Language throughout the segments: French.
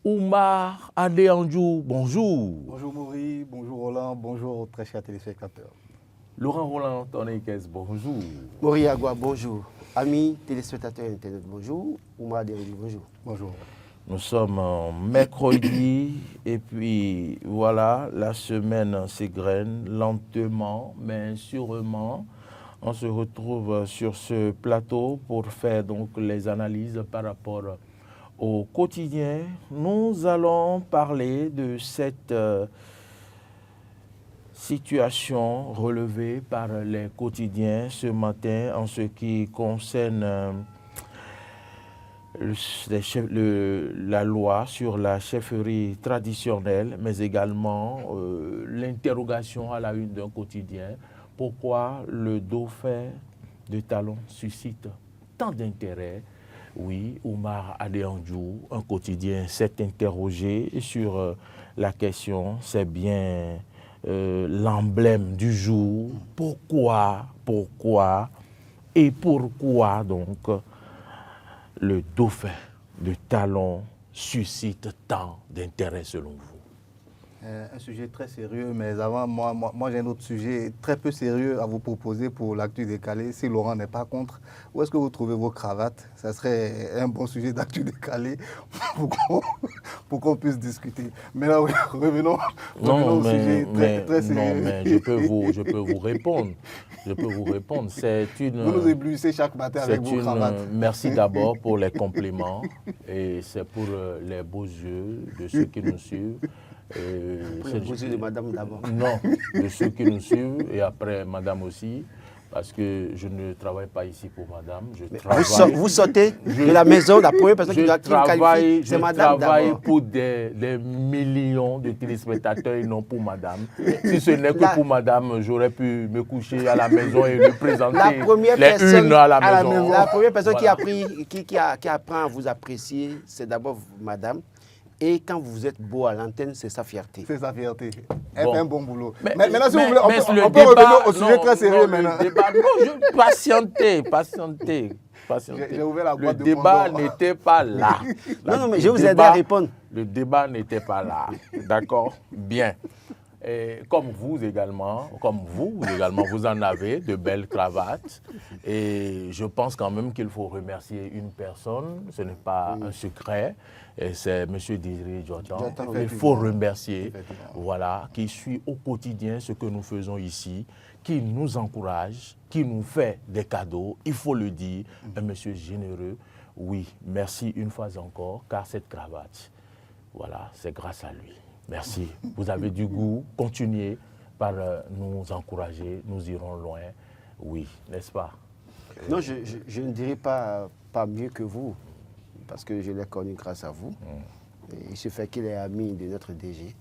Oumar Adéanjou, bonjour. Bonjour Maurice, bonjour Roland, bonjour très chers téléspectateurs. Laurent Roland Tonekes, bonjour. Maurice Agua, bonjour. Amis téléspectateurs internet, bonjour. Oumar Adéanjou, bonjour. Bonjour. Nous sommes mercredi et puis voilà, la semaine s'égrène lentement mais sûrement. On se retrouve sur ce plateau pour faire donc les analyses par rapport au quotidien. Nous allons parler de cette situation relevée par les quotidiens ce matin en ce qui concerne la loi sur la chefferie traditionnelle, mais également l'interrogation à la une d'un quotidien. Pourquoi le dauphin de Talon suscite tant d'intérêt? Oui, Oumar Adéanjou, un quotidien, s'est interrogé sur la question. C'est bien l'emblème du jour. Pourquoi donc le dauphin de Talon suscite tant d'intérêt selon vous? Un sujet très sérieux, mais avant, moi j'ai un autre sujet très peu sérieux à vous proposer pour l'actu décalé, si Laurent n'est pas contre. Où est-ce que vous trouvez vos cravates? Ça serait un bon sujet d'actu décalé pour qu'on puisse discuter. Mais là, oui, revenons au sujet très sérieux. Non, mais je peux vous répondre. C'est une... Vous nous éblouissez chaque matin avec vos cravates. Merci d'abord pour les compliments et c'est pour les beaux yeux de ceux qui nous suivent. Pour les beaux yeux de madame d'abord. Non, de ceux qui nous suivent et après madame aussi. Parce que je ne travaille pas ici pour madame. Vous sortez de la maison, la première personne qui me qualifie, c'est madame d'abord. Je travaille pour des millions de téléspectateurs et non pour madame. Si ce n'est que pour madame, j'aurais pu me coucher à la maison et me présenter les unes à la maison. La première personne qui apprend à vous apprécier, c'est d'abord madame. Et quand vous êtes beau à l'antenne, c'est sa fierté. C'est sa fierté. Elle fait un bon boulot. Mais maintenant, si vous voulez, on peut revenir au sujet très sérieux maintenant. Patientez. J'ai ouvert la boîte de Pandore. Le débat n'était pas là. Non, mais je vous ai aidé à répondre. Le débat n'était pas là. D'accord? Bien. Et comme vous également, vous en avez de belles cravates. Et je pense quand même qu'il faut remercier une personne. Ce n'est pas un secret. Et c'est M. Désiré Djotan. Il faut remercier, voilà, qui suit au quotidien ce que nous faisons ici, qui nous encourage, qui nous fait des cadeaux. Il faut le dire, un monsieur généreux. Oui, merci une fois encore, car cette cravate, voilà, c'est grâce à lui. Merci. Vous avez du goût. Continuez par nous encourager. Nous irons loin. Oui, n'est-ce pas? Non, je ne dirais pas mieux que vous, parce que je l'ai connu grâce à vous. Et il se fait qu'il est ami de notre DG.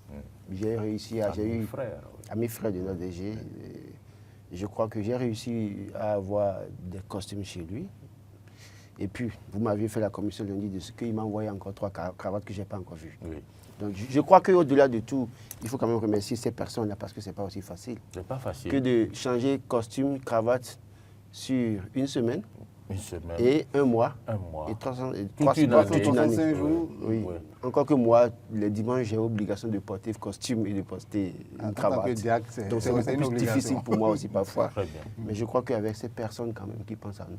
J'ai réussi à... Ami frère de notre DG. Et je crois que j'ai réussi à avoir des costumes chez lui. Et puis, vous m'aviez fait la commission lundi de ce qu'il m'a envoyé encore 3 cravates que je n'ai pas encore vues. Oui. Donc, je crois qu'au-delà de tout, il faut quand même remercier ces personnes-là parce que ce n'est pas aussi facile. C'est pas facile. Que de changer costume, cravate sur une semaine. Une semaine. Et un mois. Et toute une année. Jours. Oui. Encore que moi, les dimanches, j'ai l'obligation de porter costume et de porter une cravate. Donc c'est beaucoup plus difficile pour moi aussi parfois. Très bien. Mais je crois qu'avec ces personnes quand même qui pensent à nous,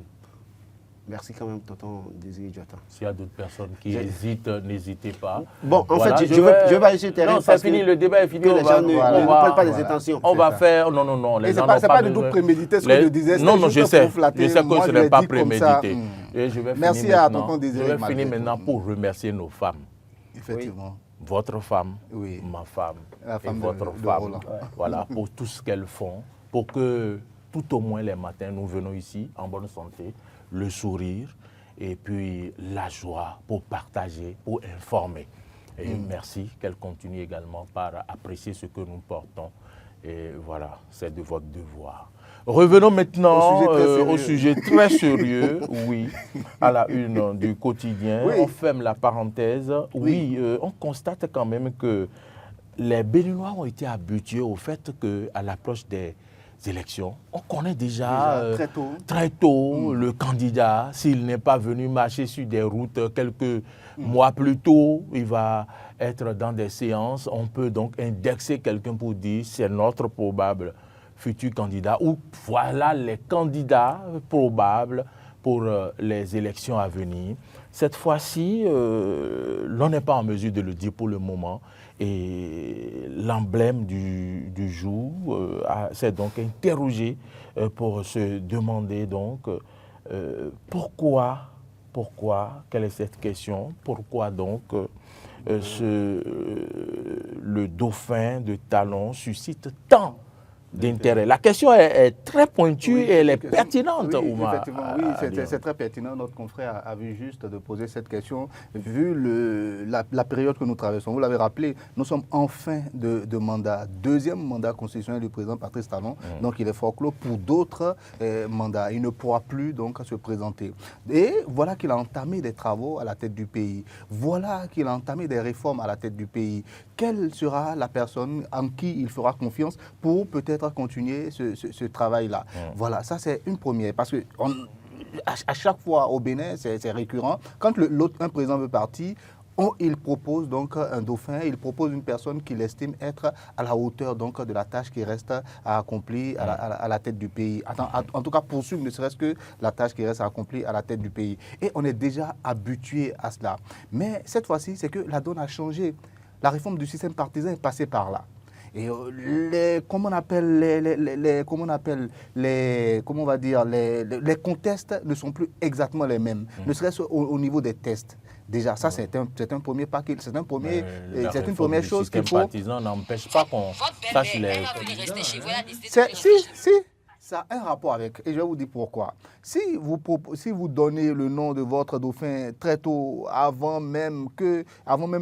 merci quand même, tonton Désiré Djotan. S'il y a d'autres personnes qui hésitent, n'hésitez pas. Bon, en fait, je vais aller sur le terrain. Non, c'est fini, le débat est fini. Les gens ne parlent pas des intentions. On va faire... Non, les gens n'ont pas du tout prémédité ce que je disais. Non, je sais. Je sais que ce n'est pas prémédité. Merci à tonton Désiré. Je vais finir maintenant pour remercier nos femmes. Effectivement. Votre femme, oui. Ma femme, la femme et votre femme. Voilà, pour tout ce qu'elles font, pour que tout au moins les matins, nous venons ici en bonne santé, le sourire et puis la joie pour partager, pour informer. Et merci qu'elle continue également par apprécier ce que nous portons. Et voilà, c'est de votre devoir. Revenons maintenant au sujet très sérieux, oui, à la une du quotidien. Oui. On ferme la parenthèse. Oui, on constate quand même que les Béninois ont été habitués au fait qu'à l'approche des élections, on connaît déjà très tôt le candidat. S'il n'est pas venu marcher sur des routes quelques mois plus tôt, il va être dans des séances. On peut donc indexer quelqu'un pour dire c'est notre probable futur candidat ou voilà les candidats probables pour les élections à venir. Cette fois-ci, l'on n'est pas en mesure de le dire pour le moment. Et l'emblème du jour s'est donc interrogé pour se demander donc pourquoi, quelle est cette question, pourquoi donc le dauphin de Talon suscite tant d'intérêt. La question est très pointue et elle est pertinente. Oui, Oumar, effectivement, oui, c'est très pertinent. Notre confrère a vu juste de poser cette question. Vu la période que nous traversons, vous l'avez rappelé, nous sommes en fin de mandat, deuxième mandat constitutionnel du président Patrice Talon. Donc il est fort clos pour d'autres mandats. Il ne pourra plus donc se présenter. Et voilà qu'il a entamé des travaux à la tête du pays. Voilà qu'il a entamé des réformes à la tête du pays. Quelle sera la personne en qui il fera confiance pour peut-être continuer ce travail-là. Voilà, ça c'est une première. Parce que à chaque fois au Bénin, c'est récurrent. Quand un président veut partir, il propose donc un dauphin, il propose une personne qu'il estime être à la hauteur donc de la tâche qui reste à accomplir à la tête du pays. En tout cas, poursuivre ne serait-ce que la tâche qui reste à accomplir à la tête du pays. Et on est déjà habitué à cela. Mais cette fois-ci, c'est que la donne a changé. La réforme du système partisan est passée par là. Et les contextes ne sont plus exactement les mêmes, ne serait-ce au niveau des tests. Déjà, ça c'est un premier paquet, c'est une première chose qu'il faut. Le système partisan n'empêche pas qu'on sache les. Si, ça a un rapport avec, et je vais vous dire pourquoi. Si vous donnez le nom de votre dauphin très tôt, avant même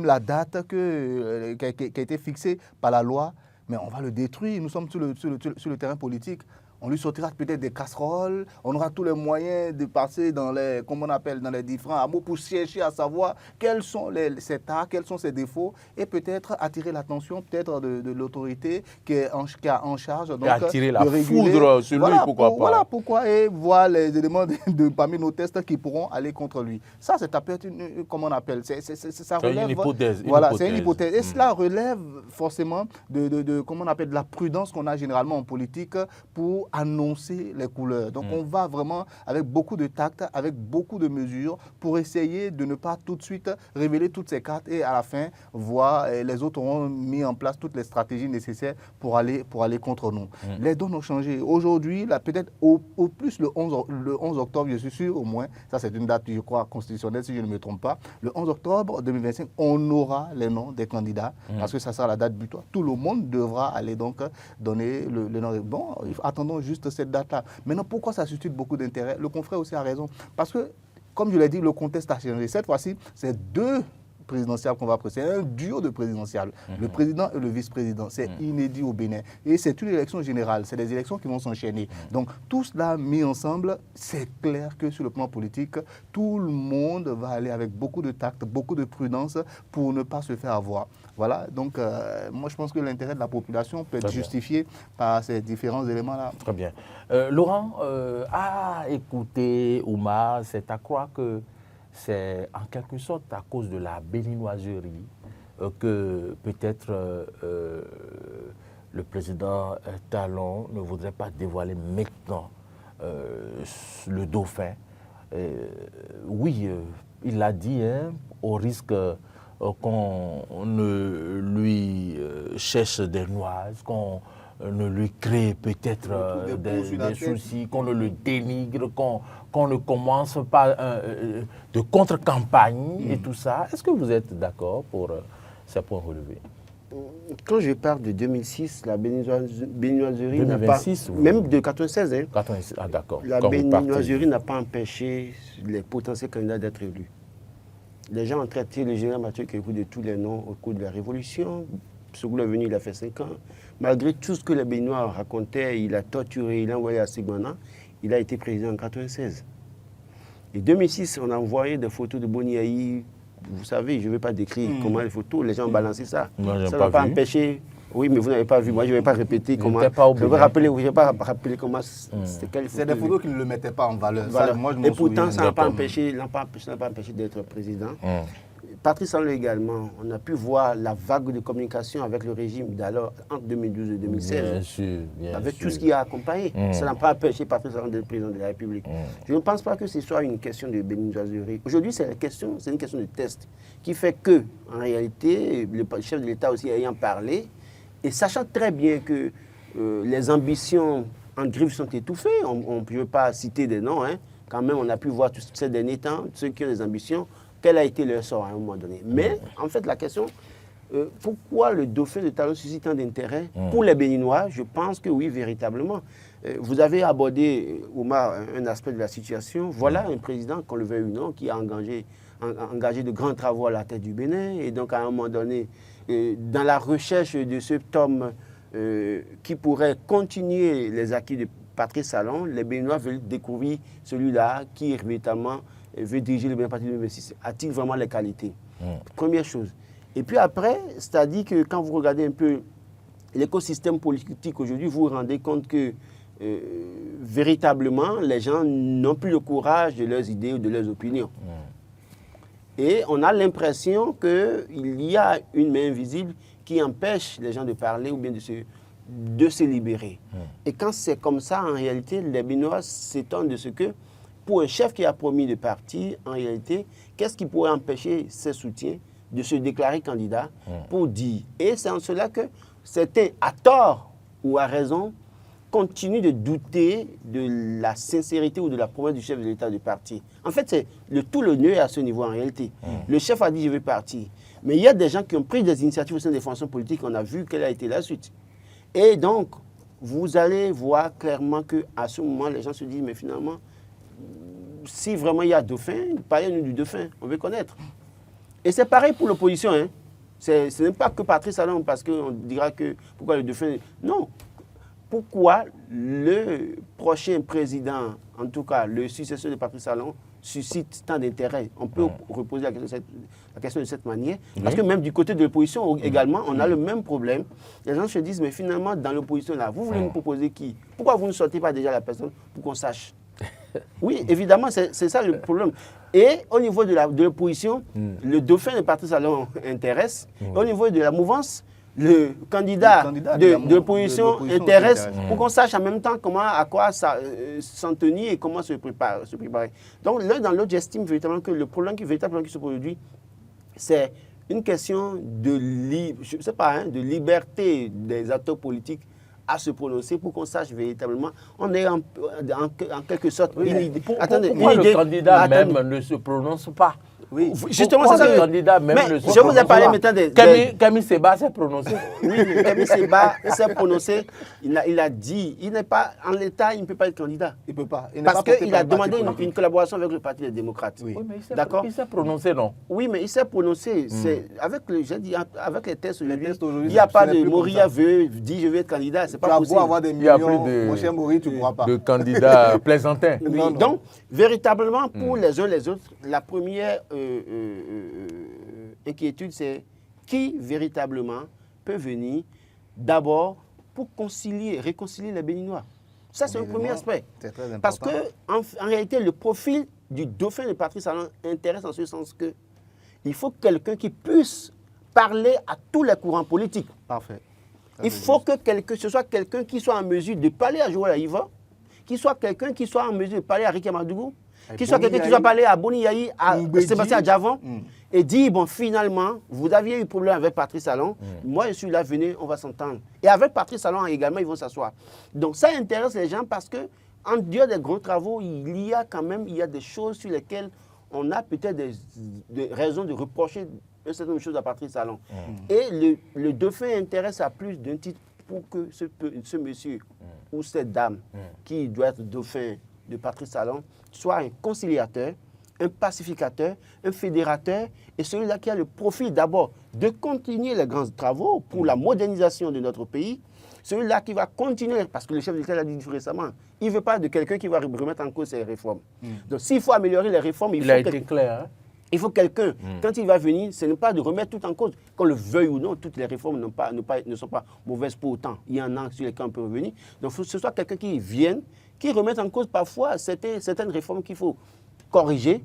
la date qui a été fixée par la loi, mais on va le détruire. Nous sommes sur le terrain politique. On lui sortira peut-être des casseroles, on aura tous les moyens de passer dans les différents hameaux pour chercher à savoir quels sont ses tares, quels sont ses défauts et peut-être attirer l'attention peut-être de l'autorité qui a en charge donc, attirer la de réguler. Foudre sur lui, pourquoi pas. Voilà pourquoi, et voir les éléments parmi nos tests qui pourront aller contre lui. Ça, c'est peut-être ça relève, une hypothèse. Voilà, c'est une hypothèse. Et cela relève forcément de la prudence qu'on a généralement en politique pour annoncer les couleurs. Donc on va vraiment avec beaucoup de tact, avec beaucoup de mesures pour essayer de ne pas tout de suite révéler toutes ces cartes et à la fin voir les autres auront mis en place toutes les stratégies nécessaires pour aller contre nous. Les donnes ont changé. Aujourd'hui, peut-être au plus le 11 octobre, je suis sûr au moins, ça c'est une date je crois constitutionnelle si je ne me trompe pas, le 11 octobre 2025, on aura les noms des candidats parce que ça sera la date butoir. Tout le monde devra aller donc donner le nom. Bon, attendons juste cette date-là. Maintenant, pourquoi ça suscite beaucoup d'intérêt? Le confrère aussi a raison. Parce que, comme je l'ai dit, le contexte a changé. Cette fois-ci, c'est deux présidentielles qu'on va présenter. C'est un duo de présidentielles. Le président et le vice-président. C'est inédit au Bénin. Et c'est une élection générale. C'est des élections qui vont s'enchaîner. Donc, tout cela mis ensemble, c'est clair que sur le plan politique, tout le monde va aller avec beaucoup de tact, beaucoup de prudence pour ne pas se faire avoir. Voilà, donc moi je pense que l'intérêt de la population peut être justifié par ces différents éléments-là. Très bien. Laurent, écoutez, Oumar, c'est à croire que c'est en quelque sorte à cause de la béninoiserie que peut-être le président Talon ne voudrait pas dévoiler maintenant le dauphin. Oui, il l'a dit, au risque qu'on ne lui cherche des noises, qu'on ne lui crée peut-être des soucis, qu'on ne le dénigre, qu'on ne commence pas de contre-campagne et tout ça. Est-ce que vous êtes d'accord pour ces points relevés? Quand je parle de 2006, la béninoiserie 2026, n'a pas, même de 96, 96, ah d'accord. La béninoiserie n'a pas empêché les potentiels candidats d'être élus. Les gens ont traité le général Mathieu Kékou de tous les noms au cours de la Révolution. Segoula est venu, il a fait 5 ans. Malgré tout ce que les Béninois racontaient, il a torturé, il a envoyé à Sigmana, il a été président en 96. En 2006, on a envoyé des photos de Boniaï. Vous savez, je ne vais pas décrire comment les photos, les gens ont balancé ça. Non, ça n'a pas empêché Oui, mais vous n'avez pas vu. Moi, je ne vais pas répéter comment. Je vais pas rappeler comment c'était quelle photo. C'est des photos qui ne le mettaient pas en valeur. Voilà. Ça, moi, je et pourtant, souviens. ça n'a pas empêché d'être président. Patrice Talon également, on a pu voir la vague de communication avec le régime d'alors, entre 2012 et 2016. Bien sûr, bien avec sûr. tout ce qui a accompagné. Ça n'a pas empêché Patrice Talon d'être président de la République. Je ne pense pas que ce soit une question de béninoiserie. Aujourd'hui, c'est une question de test qui fait que, en réalité, le chef de l'État aussi ayant parlé, et sachant très bien que les ambitions en griffe sont étouffées, on ne peut pas citer des noms, hein. Quand même, on a pu voir tous ces derniers temps, ceux qui ont des ambitions, quel a été leur sort à un moment donné. Mais, en fait, la question, pourquoi le dauphin de Talon suscite tant d'intérêt pour les Béninois? Je pense que oui, véritablement. Vous avez abordé, Oumar, un aspect de la situation. Voilà un président, qu'on le veuille ou non, qui a engagé de grands travaux à la tête du Bénin. Et donc, à un moment donné, dans la recherche de cet homme qui pourrait continuer les acquis de Patrice Talon, les Béninois veulent découvrir celui-là qui, véritablement, veut diriger le Bénin à partir de 2026. A-t-il vraiment les qualités? Première chose. Et puis après, c'est-à-dire que quand vous regardez un peu l'écosystème politique aujourd'hui, vous vous rendez compte que véritablement, les gens n'ont plus le courage de leurs idées ou de leurs opinions. Et on a l'impression qu'il y a une main invisible qui empêche les gens de parler ou bien de se libérer. Et quand c'est comme ça, en réalité, les Béninois s'étonnent de ce que, pour un chef qui a promis de partir, en réalité, qu'est-ce qui pourrait empêcher ses soutiens de se déclarer candidat pour dire. Et c'est en cela que certains, à tort ou à raison, continuent de douter de la sincérité ou de la promesse du chef de l'État de partir. En fait, c'est tout le nœud à ce niveau en réalité. Le chef a dit « je vais partir ». Mais il y a des gens qui ont pris des initiatives au sein des formations politiques, on a vu quelle a été la suite. Et donc, vous allez voir clairement qu'à ce moment, les gens se disent « mais finalement, si vraiment il y a dauphin, parlez-nous du dauphin, on veut connaître ». Et c'est pareil pour l'opposition. Hein. Ce n'est pas que Patrice Talon, parce qu'on dira que pourquoi le dauphin. Non. Pourquoi le prochain président, en tout cas le successeur de Patrice Talon, suscite tant d'intérêt? On peut reposer la question de cette manière. Parce que même du côté de l'opposition également, on a le même problème. Les gens se disent, mais finalement, dans l'opposition là, vous voulez nous proposer qui? Pourquoi vous ne sortez pas déjà la personne pour qu'on sache? Oui, évidemment, c'est ça le problème. Et au niveau de l'opposition, le dauphin de Patrice Talon intéresse. Au niveau de la mouvance, le candidat de l'opposition intéresse pour qu'on sache en même temps à quoi s'en tenir et comment se préparer. Donc l'un dans l'autre, j'estime véritablement que le problème qui se pose aujourd'hui, c'est une question de liberté des acteurs politiques à se prononcer pour qu'on sache véritablement. On est en quelque sorte une idée. Pourquoi le candidat même ne se prononce pas? Oui, justement, c'est ça. Le candidat même ne se je vous ai parlé maintenant des... Camille Seba s'est prononcé. Oui, Camille Seba s'est prononcé. Il a dit, il n'est pas, en l'état, il ne peut pas être candidat. Il ne peut pas. Parce qu'il a demandé une collaboration avec le Parti des démocrates. Oui, mais il s'est prononcé, non? Oui, mais il s'est prononcé. Avec les tests aujourd'hui, il n'y a pas de Moria dit je veux être candidat. C'est pas possible. Tu vas avoir des millions, mon cher Maury, tu ne pourras pas. De candidats plaisantins. Oui, donc, véritablement, pour les uns les autres, la première inquiétude, c'est qui véritablement peut venir d'abord pour réconcilier les Béninois. Ça, c'est un premier aspect. C'est très important. Parce qu'en réalité, le profil du dauphin de Patrice Talon intéresse en ce sens que il faut quelqu'un qui puisse parler à tous les courants politiques. Parfait. Il faut que ce soit quelqu'un qui soit en mesure de parler à Joël Aïva, qui soit quelqu'un qui soit en mesure de parler à Ricky Madougou, qui soit quelqu'un qui soit parlé à Boni Yahi, à Sébastien Djavon, et dire, bon, finalement, vous aviez eu problème avec Patrice Talon, moi je suis là, venez, on va s'entendre. Et avec Patrice Talon également, ils vont s'asseoir. Donc ça intéresse les gens parce que, en dehors des gros travaux, il y a des choses sur lesquelles on a peut-être des raisons de reprocher un certain nombre de choses à Patrice Talon. Et le dauphin intéresse à plus d'un titre pour que ce monsieur ou cette dame qui doit être dauphin de Patrice Talon soit un conciliateur, un pacificateur, un fédérateur, et celui-là qui a le profil d'abord de continuer les grands travaux pour la modernisation de notre pays, celui-là qui va continuer, parce que le chef de l'État l'a dit récemment, il ne veut pas de quelqu'un qui va remettre en cause ses réformes. Donc s'il faut améliorer les réformes, il a été clair. Hein? Il faut quelqu'un, quand il va venir, ce n'est pas de remettre tout en cause. Qu'on le veuille ou non, toutes les réformes ne sont pas mauvaises pour autant. Il y en a sur lesquelles on peut revenir. Donc, il faut que ce soit quelqu'un qui vienne, qui remette en cause parfois certaines réformes qu'il faut corriger,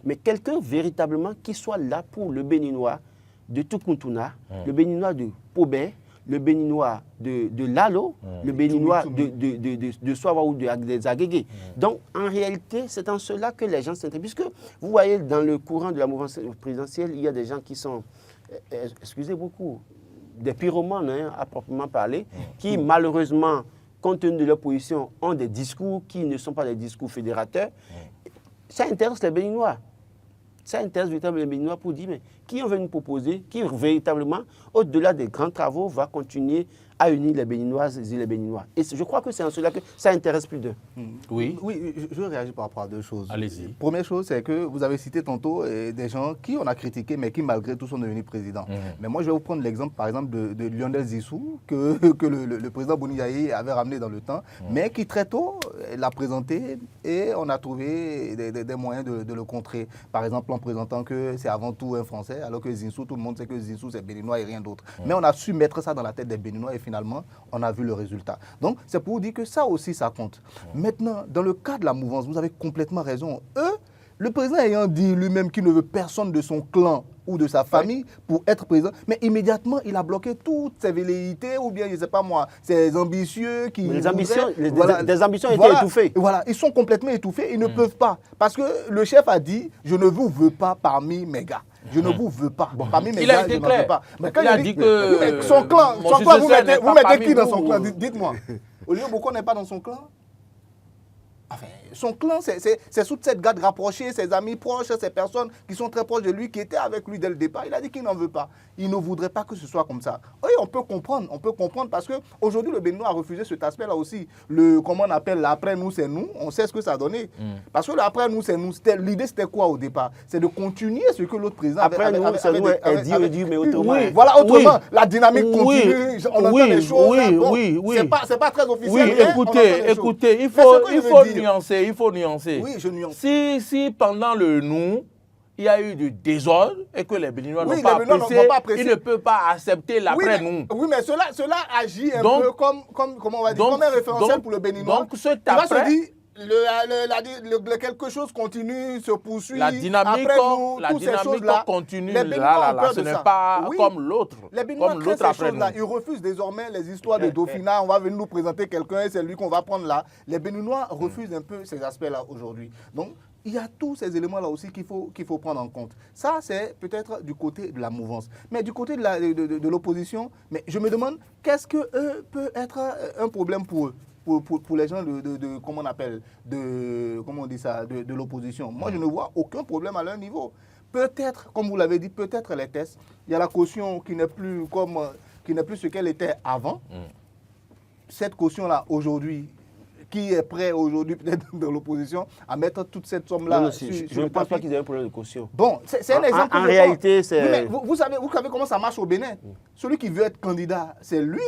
mais quelqu'un véritablement qui soit là pour le Béninois de Tukuntuna, le Béninois de Pobé, le Béninois de Lalo, le Béninois de Soava ou des Agégué. Donc, en réalité, c'est en cela que les gens s'intéressent. Puisque, vous voyez, dans le courant de la mouvance présidentielle, il y a des gens qui sont, excusez beaucoup, des pyromanes, hein, à proprement parler, qui, malheureusement, compte tenu de leur position, ont des discours qui ne sont pas des discours fédérateurs. Ça intéresse les Béninois. Ça intéresse véritablement les Béninois pour dire, mais qui on veut nous proposer, qui véritablement, au-delà des grands travaux, va continuer à unir les Béninoises et les Béninois. Et je crois que c'est en cela que ça intéresse plus d'eux. Oui. Oui, je réagis par rapport à deux choses. Allez-y. Première chose, c'est que vous avez cité tantôt des gens qui on a critiqué, mais qui malgré tout sont devenus présidents. Mais moi, je vais vous prendre l'exemple, par exemple, de Lionel Zissou, que le président Boniaï avait ramené dans le temps, mais qui très tôt l'a présenté et on a trouvé des moyens de le contrer. Par exemple, en présentant que c'est avant tout un Français, alors que Zissou, tout le monde sait que Zissou, c'est Béninois et rien d'autre. Mais on a su mettre ça dans la tête des Béninois et finalement, on a vu le résultat. Donc, c'est pour vous dire que ça aussi, ça compte. Maintenant, dans le cas de la mouvance, vous avez complètement raison. Le président ayant dit lui-même qu'il ne veut personne de son clan ou de sa famille pour être président, mais immédiatement, il a bloqué toutes ses velléités ou bien, je ne sais pas moi, ses ambitieux qui... Des ambitions étaient étouffées. Voilà, ils sont complètement étouffés, ils ne peuvent pas. Parce que le chef a dit, je ne vous veux pas parmi mes gars. Je ne vous veux pas. Parmi mes gars, je ne veux pas. Mais quand il a dit que... Son clan, vous mettez qui dans son clan? Dites-moi. Olivier Boko n'est pas dans son clan? Enfin, son clan, c'est sous cette garde rapprochée, ses amis proches, ces personnes qui sont très proches de lui, qui étaient avec lui dès le départ. Il a dit qu'il n'en veut pas. Il ne voudrait pas que ce soit comme ça. Oui, on peut comprendre parce qu'aujourd'hui, le Béninois a refusé cet aspect-là aussi. Comment on appelle l'après nous, c'est nous. On sait ce que ça a donné. Parce que l'après nous, c'est nous. L'idée, c'était quoi au départ? C'est de continuer ce que l'autre président avait dit, mais autrement. Oui, voilà, autrement. La dynamique continue. On entend des choses. C'est pas très officiel. Oui, écoutez, il faut nuancer. Oui, je nuance. Si pendant le nous, il y a eu du désordre et que les Béninois n'ont pas apprécié, ils ne peuvent pas accepter l'après-nous. Oui, mais cela agit un peu comme on va dire, comme un référentiel pour le Béninois. Donc, cet après... quelque chose continue, se poursuit. La dynamique continue. Là, ce n'est pas comme l'autre. Les Béninois créent ces choses-là. Ils refusent désormais les histoires de Dauphina. On va venir nous présenter quelqu'un et c'est lui qu'on va prendre là. Les Béninois refusent un peu ces aspects-là aujourd'hui. Donc, il y a tous ces éléments-là aussi qu'il faut prendre en compte. Ça, c'est peut-être du côté de la mouvance. Mais du côté de l'opposition, mais je me demande, qu'est-ce que peut être un problème pour eux? Pour les gens comment on appelle, comment on dit ça, de l'opposition. Moi, je ne vois aucun problème à leur niveau. Peut-être, comme vous l'avez dit, peut-être les tests. Il y a la caution qui n'est plus ce qu'elle était avant. Cette caution-là, aujourd'hui, qui est prêt aujourd'hui, peut-être dans l'opposition, à mettre toute cette somme-là sur je ne pense pas qu'ils aient un problème de caution. Bon, c'est un exemple. En réalité, c'est... Vous savez comment ça marche au Bénin. Celui qui veut être candidat, c'est lui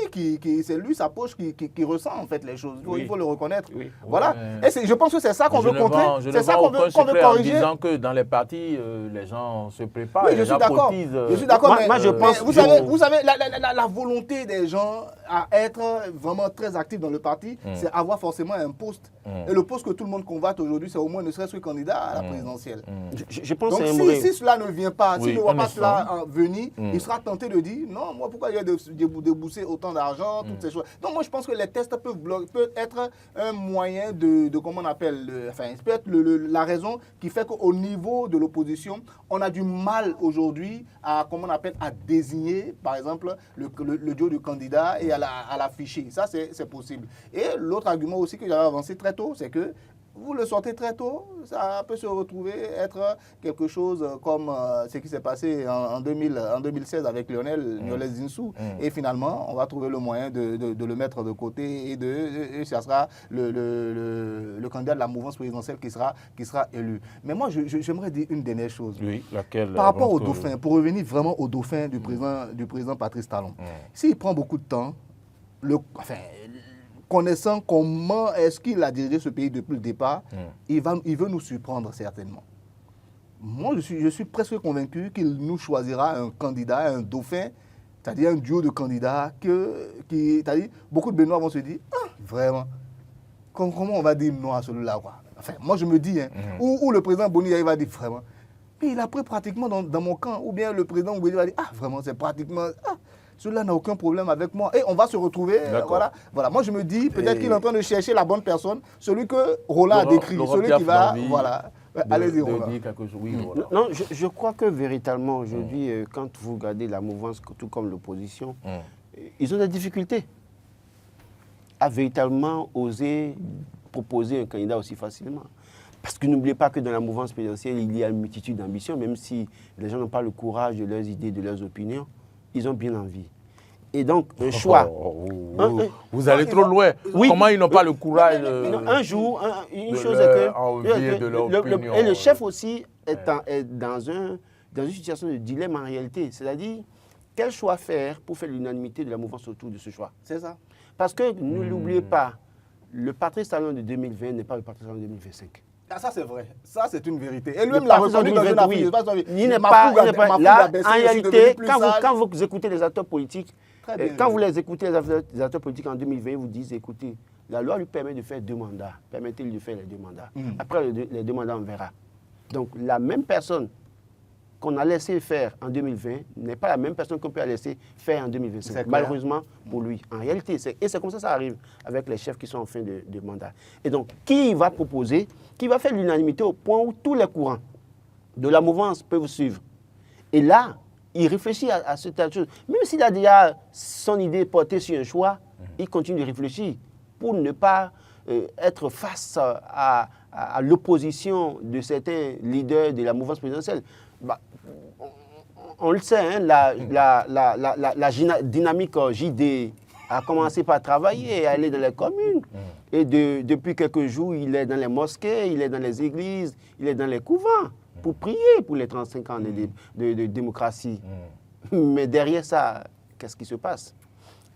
sa poche qui ressent en fait les choses. Il faut le reconnaître. Oui. Voilà. Et je pense que c'est ça qu'on veut contrer. C'est ça qu'on veut corriger. En disant que dans les partis, les gens se préparent, oui, les gens cotisent. Je suis d'accord. Moi, je pense... Vous savez, la volonté des gens à être vraiment très actifs dans le parti, c'est avoir forcément un poste. Et le poste que tout le monde convoite aujourd'hui, c'est au moins ne serait-ce que candidat à la présidentielle. Je pense donc si cela ne vient pas, s'il ne voit pas cela venir, il sera tenté de dire non, moi pourquoi il y a débousser autant d'argent, toutes ces choses. Donc moi je pense que les tests peuvent être un moyen de comment on appelle, peut être la raison qui fait qu'au niveau de l'opposition, on a du mal aujourd'hui à, comment on appelle, à désigner par exemple le duo de candidats et à l'afficher. Ça c'est possible. Et l'autre argument aussi que j'avais avancé très tôt, c'est que vous le sortez très tôt, ça peut se retrouver être quelque chose comme ce qui s'est passé en 2016 avec Lionel Zinsou. Et finalement, on va trouver le moyen de le mettre de côté et ça sera le candidat de la mouvance présidentielle qui sera élu. Mais moi, j'aimerais dire une dernière chose. Oui, laquelle? Par rapport au dauphin, pour revenir vraiment au dauphin du président Patrice Talon. S'il prend beaucoup de temps, connaissant comment est-ce qu'il a dirigé ce pays depuis le départ, il veut nous surprendre certainement. moi, je suis presque convaincu qu'il nous choisira un candidat, un dauphin, c'est-à-dire un duo de candidats c'est-à-dire beaucoup de Béninois vont se dire, ah, vraiment, comment on va dire non à celui-là, quoi. Enfin, moi, je me dis, hein, où le président Boni Yaye va dire vraiment, mais il a pris pratiquement dans mon camp, ou bien le président Oubédi va dire, ah, vraiment, c'est pratiquement, ah, celui-là n'a aucun problème avec moi. Et on va se retrouver, voilà. Moi, je me dis, peut-être qu'il est en train de chercher la bonne personne, celui que Roland a décrit, celui qui va, voilà. Allez-y, Roland. Non, je crois que véritablement, aujourd'hui, quand vous regardez la mouvance, tout comme l'opposition, ils ont des difficultés à véritablement oser proposer un candidat aussi facilement. Parce que n'oubliez pas que dans la mouvance présidentielle, il y a une multitude d'ambitions, même si les gens n'ont pas le courage de leurs idées, de leurs opinions, ils ont bien envie. Et donc, un choix. Vous allez trop loin. Oui. Comment ils n'ont pas le courage un jour, une chose est que... Et le chef aussi est dans une situation de dilemme en réalité. C'est-à-dire, quel choix faire pour faire l'unanimité de la mouvance autour de ce choix? C'est ça. Parce que, ne l'oubliez pas, le Patrice Talon de 2020 n'est pas le Patrice Talon de 2025. Ah, ça c'est vrai, ça c'est une vérité. Et lui-même l'a reconnu dans une affiche. Il n'est pas là. En réalité, quand vous écoutez les acteurs politiques, quand vous les écoutez, les acteurs politiques en 2020, ils vous disent, écoutez, la loi lui permet de faire 2 mandats. Permettez-lui de faire les 2 mandats. Après les 2 mandats, on verra. Donc la même personne qu'on a laissé faire en 2020 n'est pas la même personne qu'on peut laisser faire en 2025. Malheureusement pour lui. En réalité, et c'est comme ça que ça arrive avec les chefs qui sont en fin de mandat. Et donc, qui va proposer, qui va faire l'unanimité au point où tous les courants de la mouvance peuvent suivre. Et là, il réfléchit à cette chose. Même s'il a déjà son idée portée sur un choix, il continue de réfléchir pour ne pas être face à l'opposition de certains leaders de la mouvance présidentielle. Bah, on le sait, hein, la dynamique JD a commencé par travailler, aller dans les communes. Et depuis quelques jours, il est dans les mosquées, il est dans les églises, il est dans les couvents pour prier pour les 35 ans de démocratie. Mais derrière ça, qu'est-ce qui se passe?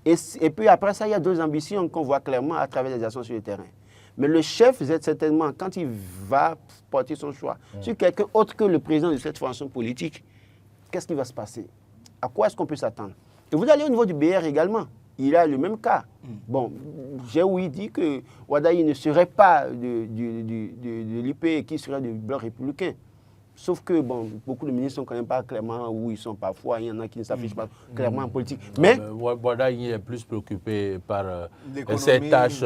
Et puis après ça, il y a 2 ambitions qu'on voit clairement à travers les actions sur le terrain. Mais le chef, certainement, quand il va porter son choix sur quelqu'un autre que le président de cette formation politique, qu'est-ce qui va se passer? À quoi est-ce qu'on peut s'attendre? Et vous allez au niveau du BR également. Il a le même cas. Bon, j'ai dit que Wadaï ne serait pas de l'IP qui serait du bloc républicain. Sauf que, bon, beaucoup de ministres ne connaissent pas clairement où ils sont parfois. Il y en a qui ne s'affichent pas clairement en politique. Mais Wadaï est plus préoccupé par ses tâches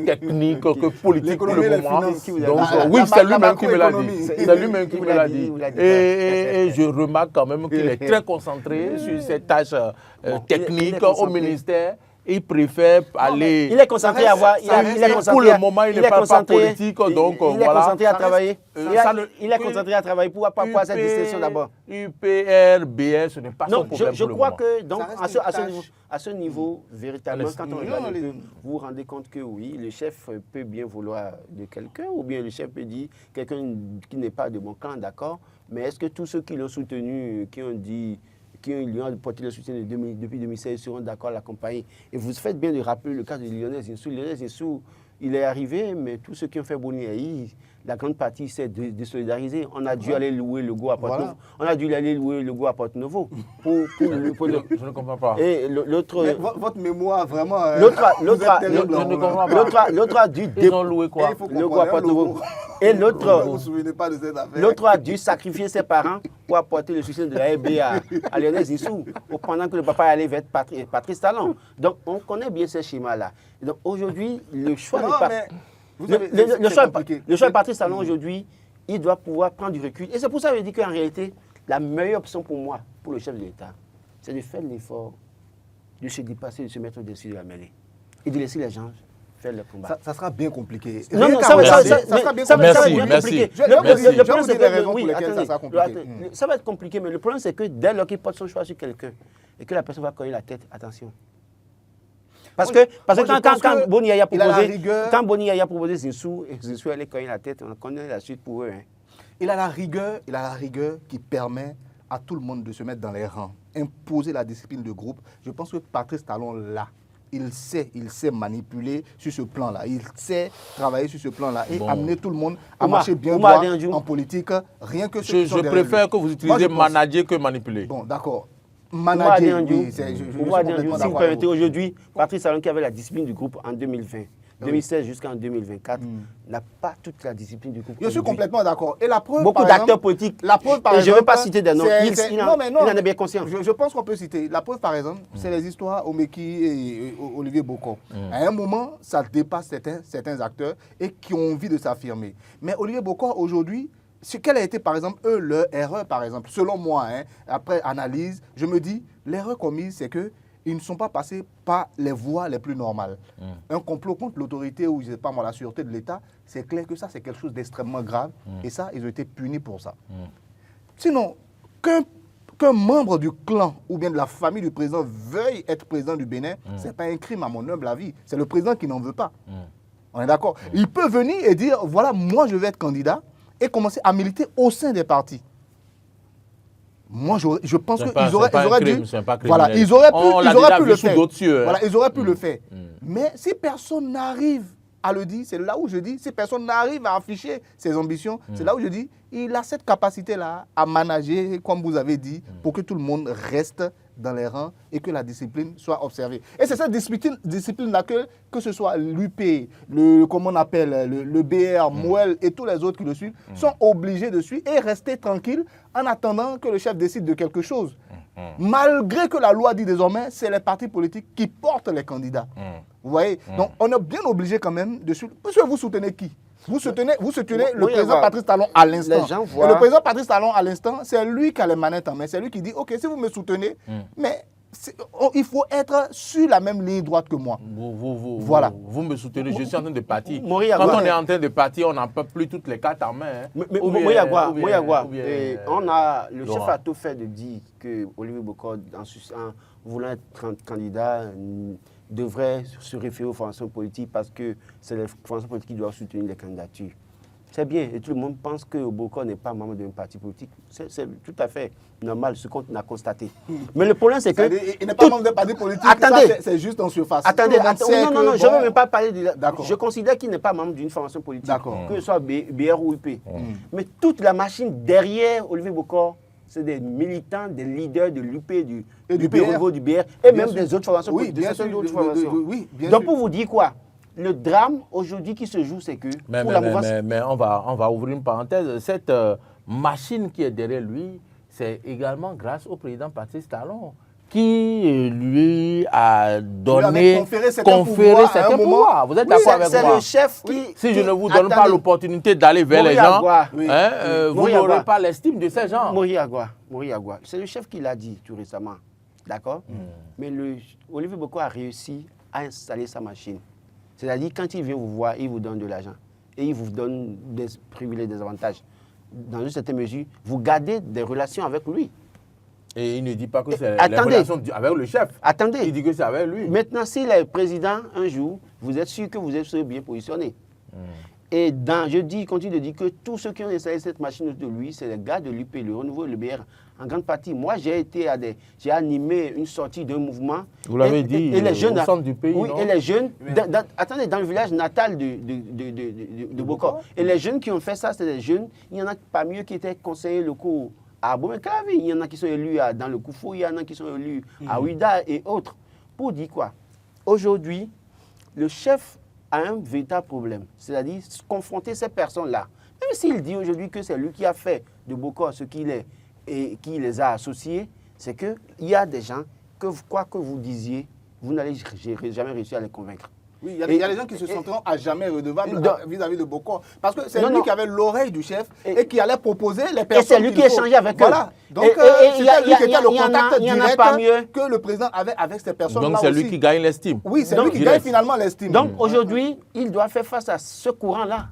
techniques que politiques pour le moment. Donc, oui, c'est lui-même qui me l'a dit. C'est lui-même qui me l'a dit. Et je remarque quand même qu'il est très concentré sur ses tâches techniques au ministère. Il préfère aller... Il est concentré à voir... Pour le moment, il n'est pas politique, donc il est concentré à travailler. Il est concentré à travailler pour cette distinction d'abord. UPR, BS, ce n'est pas son problème. Je crois que, donc, à ce niveau, véritablement, quand on regarde, vous vous rendez compte que oui, le chef peut bien vouloir de quelqu'un, ou bien le chef peut dire quelqu'un qui n'est pas de mon camp, d'accord, mais est-ce que tous ceux qui l'ont soutenu, qui lui ont porté le soutien depuis 2016 seront d'accord à l'accompagner. Et vous faites bien de rappeler le cas de Lionel Zinsou. Lionel Zinsou, il est arrivé, mais tous ceux qui ont fait Boni Yaye, la grande partie s'est désolidariser. On a dû aller louer le go à Porto-Novo. On a dû aller louer le go à Porto-Novo. Je ne comprends pas. Et l'autre... Votre mémoire, vraiment... L'autre a dû... Ils ont loué quoi? Le go à Porto-Novo. Et l'autre... Vous vous souvenez pas de cette affaire? L'autre a dû sacrifier ses parents pour apporter le soutien de la RBA à Lionel Zinsou, pendant que le papa allait vers Patrice Talon. Donc, on connaît bien ce schéma-là. Donc, aujourd'hui, le choix le choix de Patrice Talon aujourd'hui, il doit pouvoir prendre du recul. Et c'est pour ça que je dis qu'en réalité, la meilleure option pour moi, pour le chef de l'État, c'est de faire l'effort de se dépasser, de se mettre au-dessus de la mêlée et de laisser les gens faire le combat. Ça sera bien compliqué. Non, ça va être bien compliqué. Le problème, c'est que ça va être compliqué, mais le problème, c'est que dès lors qu'il porte son choix sur quelqu'un et que la personne va cogner la tête, attention. Parce que quand Boni Yaye a proposé Zinsou, et Zinsou allait cogner la tête, on connaît la suite pour eux. Hein. Il a la rigueur qui permet à tout le monde de se mettre dans les rangs, imposer la discipline de groupe. Je pense que Patrice Talon l'a. il sait manipuler sur ce plan-là. Il sait travailler sur ce plan-là et amener tout le monde à marcher bien droit en politique, rien que ceux qui sont Je préfère que vous utilisez manager que manipuler. Bon, d'accord. Manager, oui, si vous permettez, aujourd'hui, Patrice Talon qui avait la discipline du groupe en 2020, 2016 jusqu'en 2024, n'a pas toute la discipline du groupe. Je suis complètement d'accord. Et la preuve, beaucoup d'acteurs politiques, la preuve, par exemple, je ne vais pas citer des noms, il en est bien conscient. Je pense qu'on peut citer. La preuve, par exemple, c'est les histoires Omeki et Olivier Bokor. À un moment, ça dépasse certains acteurs et qui ont envie de s'affirmer. Mais Olivier Bokor, aujourd'hui, quelle a été, par exemple, leur erreur, par exemple, selon moi, après analyse, je me dis, l'erreur commise, c'est qu'ils ne sont pas passés par les voies les plus normales. Un complot contre l'autorité ou, je sais pas moi, la sûreté de l'État, c'est clair que ça, c'est quelque chose d'extrêmement grave. Et ça, ils ont été punis pour ça. Sinon, qu'un membre du clan ou bien de la famille du président veuille être président du Bénin, ce n'est pas un crime à mon humble avis. C'est le président qui n'en veut pas. On est d'accord? Il peut venir et dire, voilà, moi, je vais être candidat, et commencer à militer au sein des partis. Moi, je pense qu'ils auraient dû... Voilà, ils auraient pu le faire. Voilà, ils auraient pu le faire. Mais si personne n'arrive à le dire, c'est là où je dis, si personne n'arrive à afficher ses ambitions, c'est là où je dis, il a cette capacité-là à manager, comme vous avez dit, pour que tout le monde reste dans les rangs et que la discipline soit observée. Et c'est cette discipline-là que ce soit l'UP, comment on appelle, le BR, Mouel et tous les autres qui le suivent, sont obligés de suivre et rester tranquilles en attendant que le chef décide de quelque chose. Malgré que la loi dit désormais, c'est les partis politiques qui portent les candidats. Vous voyez? Donc, on est bien obligé quand même de suivre. Parce que vous soutenez qui? Vous soutenez le président Patrice Talon à l'instant. Et le président Patrice Talon à l'instant, c'est lui qui a les manettes en main. C'est lui qui dit, OK, si vous me soutenez, mais il faut être sur la même ligne droite que moi. Voilà. Vous me soutenez, je suis en train de partir. Quand on est en train de partir, on n'en peut plus toutes les cartes en main. Le chef a tout fait de dire que Olivier Bokor, en voulant être candidat, devrait se référer aux formations politiques parce que c'est les formations politiques qui doivent soutenir les candidatures. C'est bien, et tout le monde pense que Bokor n'est pas membre d'un parti politique. C'est tout à fait normal, ce qu'on a constaté. Mais le problème, c'est que... Il n'est pas membre d'un parti politique, c'est juste en surface. Attendez, non, je ne veux même pas parler de... Je considère qu'il n'est pas membre d'une formation politique, que ce soit BR ou UP. Mais toute la machine derrière Olivier Bokor, c'est des militants, des leaders de l'UP, du au niveau du BR, et même des autres formations politiques, de certaines autres formations. Donc pour vous dire quoi? Le drame aujourd'hui qui se joue, c'est que pour la mouvance... Mais on va ouvrir une parenthèse. Cette machine qui est derrière lui, c'est également grâce au président Patrice Talon qui lui a donné, conféré certains pouvoirs. Vous êtes d'accord avec moi? C'est le chef qui... Si je ne vous donne pas l'opportunité d'aller vers les gens, vous n'aurez pas l'estime de ces gens. Mori Agua, c'est le chef qui l'a dit tout récemment. D'accord? Mais Olivier Bokor a réussi à installer sa machine. C'est-à-dire, quand il vient vous voir, il vous donne de l'argent et il vous donne des privilèges, des avantages. Dans une certaine mesure, vous gardez des relations avec lui. Et il ne dit pas que c'est les relations avec le chef. Attendez. Il dit que c'est avec lui. Maintenant, s'il est président un jour, vous êtes sûr que vous serez bien positionné. Et je continue de dire que tous ceux qui ont installé cette machine de lui, c'est les gars de l'UP, le Renouveau et le BR. En grande partie, moi, j'ai animé une sortie d'un mouvement. Vous l'avez dit, et les jeunes, au centre du pays, oui, non? Et les jeunes, attendez, dans le village natal de Bokor. Et les jeunes qui ont fait ça, c'est des jeunes, il y en a parmi eux qui étaient conseillers locaux à Bomé-Clavé, il y en a qui sont élus dans le Koufou, il y en a qui sont élus à Ouida et autres. Pour dire quoi? Aujourd'hui, le chef a un véritable problème, c'est-à-dire confronter ces personnes-là. Même s'il dit aujourd'hui que c'est lui qui a fait de Bokor ce qu'il est et qui les a associés, c'est qu'il y a des gens que, quoi que vous disiez, vous n'allez jamais réussir à les convaincre. Oui, il y a des gens qui se sentiront à jamais redevables vis-à-vis de Bokor. Parce que c'est lui qui avait l'oreille du chef et qui allait proposer les personnes. Et c'est lui qui échangeait avec eux. Voilà. Donc, c'est lui qui était le contact direct que le président avait avec ces personnes-là. Donc, c'est lui qui gagne l'estime. Oui, c'est lui qui gagne finalement l'estime. Donc, aujourd'hui, il doit faire face à ce courant-là.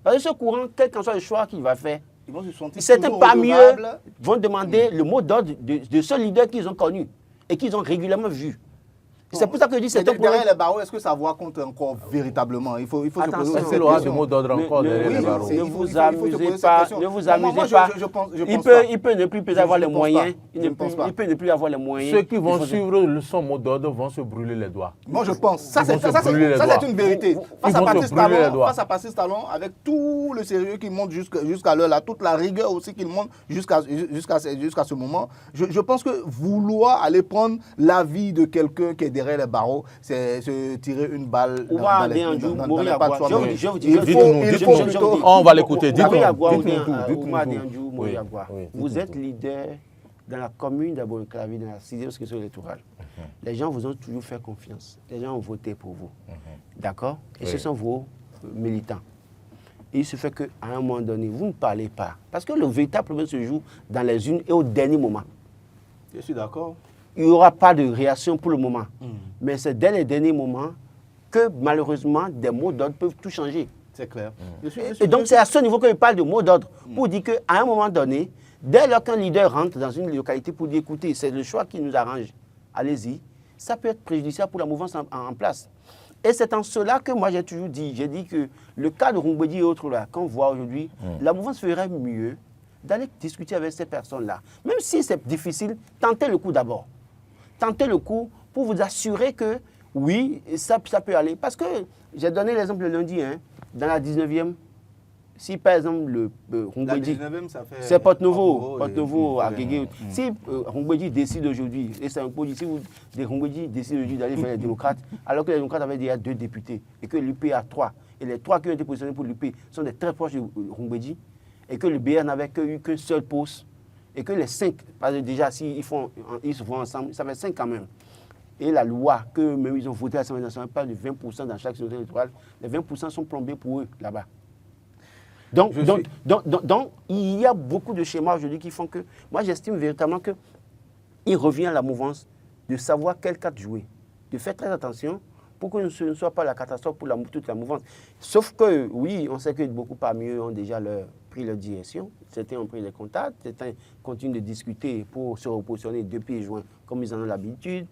Parce que ce courant, quel qu'en soit le choix qu'il va faire, certains parmi eux vont demander le mot d'ordre de ce leader qu'ils ont connu et qu'ils ont régulièrement vu. C'est pour ça que je dis c'est un derrière les barreaux, est-ce que sa voix compte encore véritablement? Il faut se poser Attention, cette C'est l'aura de question. mot d'ordre encore derrière les barreaux. Ne vous amusez pas. Ne vous amusez pas. Il peut ne plus avoir les moyens. Il peut ne plus avoir les moyens. Ceux qui vont suivre son mot d'ordre vont se brûler les doigts. Moi, je pense. Ça, Ils vont c'est se brûler les doigts. une vérité. Ils vont se brûler les doigts. Face à Patrice Talon, avec tout le sérieux qu'il montre jusqu'à l'heure, là, toute la rigueur aussi qu'il montre jusqu'à ce moment, je pense que vouloir aller prendre l'avis de quelqu'un qui est derrière les barreaux, c'est se tirer une balle dans les pattes soi-même. On va l'écouter. Vous êtes leader dans la commune d'Abomey-Clavi, dans la 6e circonscription électorale. Les gens vous ont toujours fait confiance. Les gens ont voté pour vous. D'accord? Et ce sont vos militants. Et il se fait qu'à un moment donné, vous ne parlez pas. Parce que le véritable problème se joue dans les urnes et au dernier moment. Je suis d'accord. Il n'y aura pas de réaction pour le moment. Mais c'est dès les derniers moments que malheureusement des mots d'ordre peuvent tout changer. C'est clair. Et donc c'est à ce niveau que je parle de mots d'ordre. Pour dire qu'à un moment donné, dès lors qu'un leader rentre dans une localité pour dire écoutez, c'est le choix qui nous arrange, allez-y, ça peut être préjudiciable pour la mouvance en place. Et c'est en cela que moi j'ai toujours dit, que le cas de Roumbédi et autres là, qu'on voit aujourd'hui, la mouvance ferait mieux d'aller discuter avec ces personnes-là. Même si c'est difficile, tentez le coup d'abord. Tentez le coup pour vous assurer que oui, ça peut aller. Parce que j'ai donné l'exemple le lundi, dans la 19e, si par exemple le Roumbédi, c'est Porte-Nouveau à Guégué. Si Roumbédi décide aujourd'hui, et c'est un peu si Roumbédi décide aujourd'hui d'aller faire les démocrates, alors que les démocrates avaient déjà 2 députés, et que l'UP a 3, et les 3 qui ont été positionnés pour l'UP sont des très proches de Roumbédi, et que le BR n'avait eu qu'un seul poste, et que les 5, parce que déjà s'ils se font ensemble, ça fait 5 quand même. Et la loi que même ils ont voté à l'Assemblée nationale parle de 20% dans chaque zone électorale, les 20% sont plombés pour eux là-bas. Donc, il y a beaucoup de schémas aujourd'hui qui font que, moi j'estime véritablement qu'il revient à la mouvance de savoir quelle carte jouer, de faire très attention pour que ce ne soit pas la catastrophe pour toute la mouvance. Sauf que, oui, on sait que beaucoup parmi eux ont déjà pris leur direction, certains ont pris les contacts, certains continuent de discuter pour se repositionner depuis juin comme ils en ont l'habitude.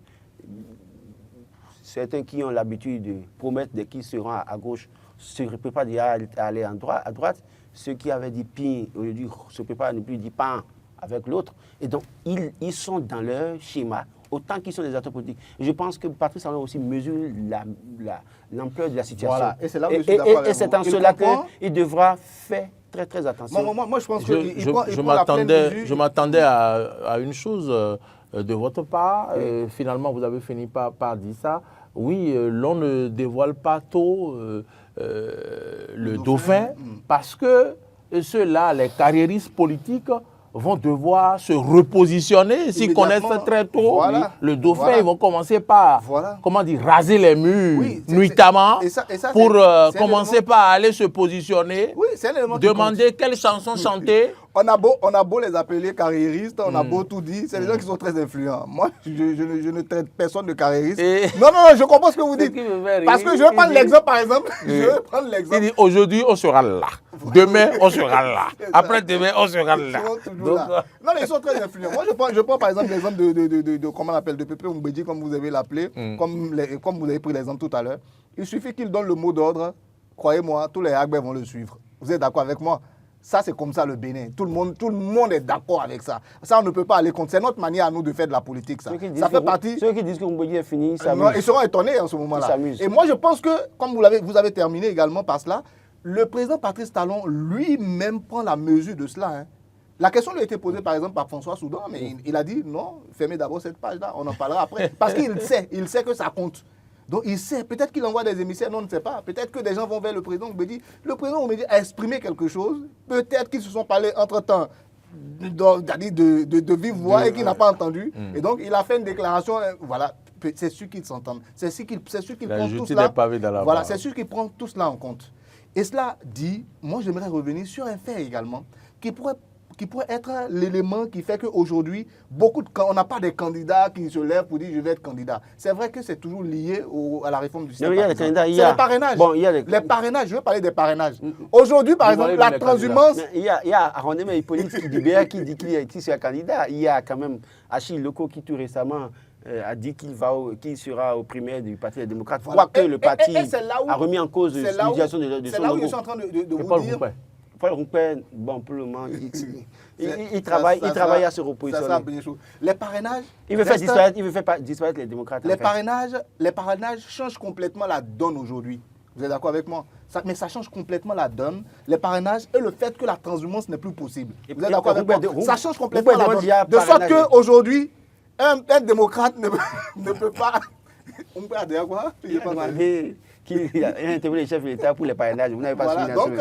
Certains qui ont l'habitude de promettre dès qu'ils seront à gauche se préparent déjà à aller à droite. Ceux qui avaient dit pin, aujourd'hui, se préparent à ne plus dire pan avec l'autre. Et donc, ils sont dans leur schéma, autant qu'ils sont des acteurs politiques. Et je pense que Patrice Talon aussi mesure l'ampleur de la situation. Voilà. Et c'est là où je suis d'accord avec vous. Et c'est en cela qu'il devra faire très, très attention. Moi, je pense que je m'attendais à une chose de votre part. Finalement, vous avez fini par dire ça. Oui, l'on ne dévoile pas tôt le dauphin parce que ceux-là, les carriéristes politiques, vont devoir se repositionner. S'ils connaissent très tôt le dauphin, ils vont commencer par raser les murs nuitamment pour commencer par aller se positionner, demander quelle chanson chanter. On a beau les appeler carriéristes, on a beau tout dire, c'est des gens qui sont très influents. Moi, je ne traite personne de carriériste. Non, je comprends ce que vous dites. Parce que je vais prendre l'exemple, par exemple. Il dit aujourd'hui, on sera là. Demain, on sera là. Après-demain, on sera là. Non, mais ils sont très influents. Moi, je prends par exemple l'exemple de comment on appelle, de Pépé Roumbédi, comme vous avez l'appelé, comme vous avez pris l'exemple tout à l'heure. Il suffit qu'il donne le mot d'ordre. Croyez-moi, tous les Agbais vont le suivre. Vous êtes d'accord avec moi? Ça, c'est comme ça le Bénin. Tout le monde est d'accord avec ça. Ça, on ne peut pas aller contre. C'est notre manière à nous de faire de la politique, ça. Ça fait partie... Ceux qui disent que Roumbédi est fini, ils s'amusent. Non, ils seront étonnés en ce moment-là. Et moi, je pense que, comme vous avez terminé également par cela, le président Patrice Talon lui-même prend la mesure de cela. La question lui a été posée, par exemple, par François Soudan, mais il a dit, non, fermez d'abord cette page-là, on en parlera après. Parce qu'il sait que ça compte. Donc il sait, peut-être qu'il envoie des émissaires, non, on ne sait pas. Peut-être que des gens vont vers le président Roumbédi. Le président Roumbédi a exprimé quelque chose. Peut-être qu'ils se sont parlé entre-temps de vive voix et qu'il n'a pas entendu. Et donc il a fait une déclaration, voilà, c'est sûr qu'ils s'entendent. C'est sûr qu'il prend tout cela. Voilà, c'est sûr qu'il prend tout cela en compte. Et cela dit, moi j'aimerais revenir sur un fait également qui pourrait être l'élément qui fait qu'aujourd'hui, on n'a pas des candidats qui se lèvent pour dire je vais être candidat. C'est vrai que c'est toujours lié à la réforme du système. Il y a les candidats, c'est les parrainages. Bon, les parrainages, je veux parler des parrainages. Aujourd'hui, par exemple, la transhumance... Il y a Arondé Hippolyte qui dit qu'il est candidat. Il y a quand même Achille Loko qui tout récemment a dit qu'il sera au primaire du Parti des démocrates, quoique le parti a remis en cause l'utilisation de son logo. C'est là où je suis en train de vous dire... Paul Roupin, bon, pour le moment, il travaille à se repositionner. Les parrainages... Il veut faire disparaître les démocrates. Les parrainages changent complètement la donne aujourd'hui. Vous êtes d'accord avec moi? Mais ça change complètement la donne, les parrainages et le fait que la transhumance n'est plus possible. Vous êtes d'accord avec moi? Ça change complètement la donne. De sorte qu'aujourd'hui, un démocrate ne peut pas... On peut dire quoi? Qui a interviewé les chefs de l'État pour les parrainages. Vous n'avez pas suivi. Donc,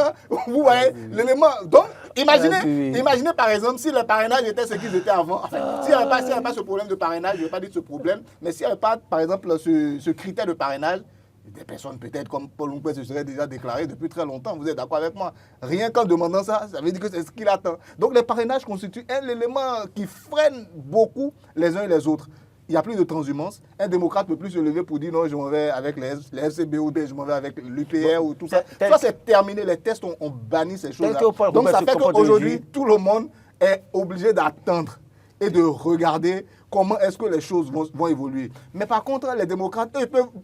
vous voyez l'élément. Donc, imaginez par exemple si les parrainages étaient ce qu'ils étaient avant. Enfin, s'il n'y avait pas ce problème de parrainage, je ne vais pas dire ce problème, mais s'il n'y avait pas, par exemple, ce critère de parrainage, des personnes peut-être comme Paul Roupin se seraient déjà déclarées depuis très longtemps. Vous êtes d'accord avec moi? Rien qu'en demandant ça, ça veut dire que c'est ce qu'il attend. Donc, les parrainages constituent un élément qui freine beaucoup les uns et les autres. Il n'y a plus de transhumance. Un démocrate ne peut plus se lever pour dire non, je m'en vais avec les FCBOD, je m'en vais avec l'UPR ou tout ça. Ça, c'est terminé. Les tests ont banni ces choses-là. Donc, ça fait qu'aujourd'hui, tout le monde est obligé d'attendre et de regarder comment est-ce que les choses vont évoluer. Mais par contre, les démocrates,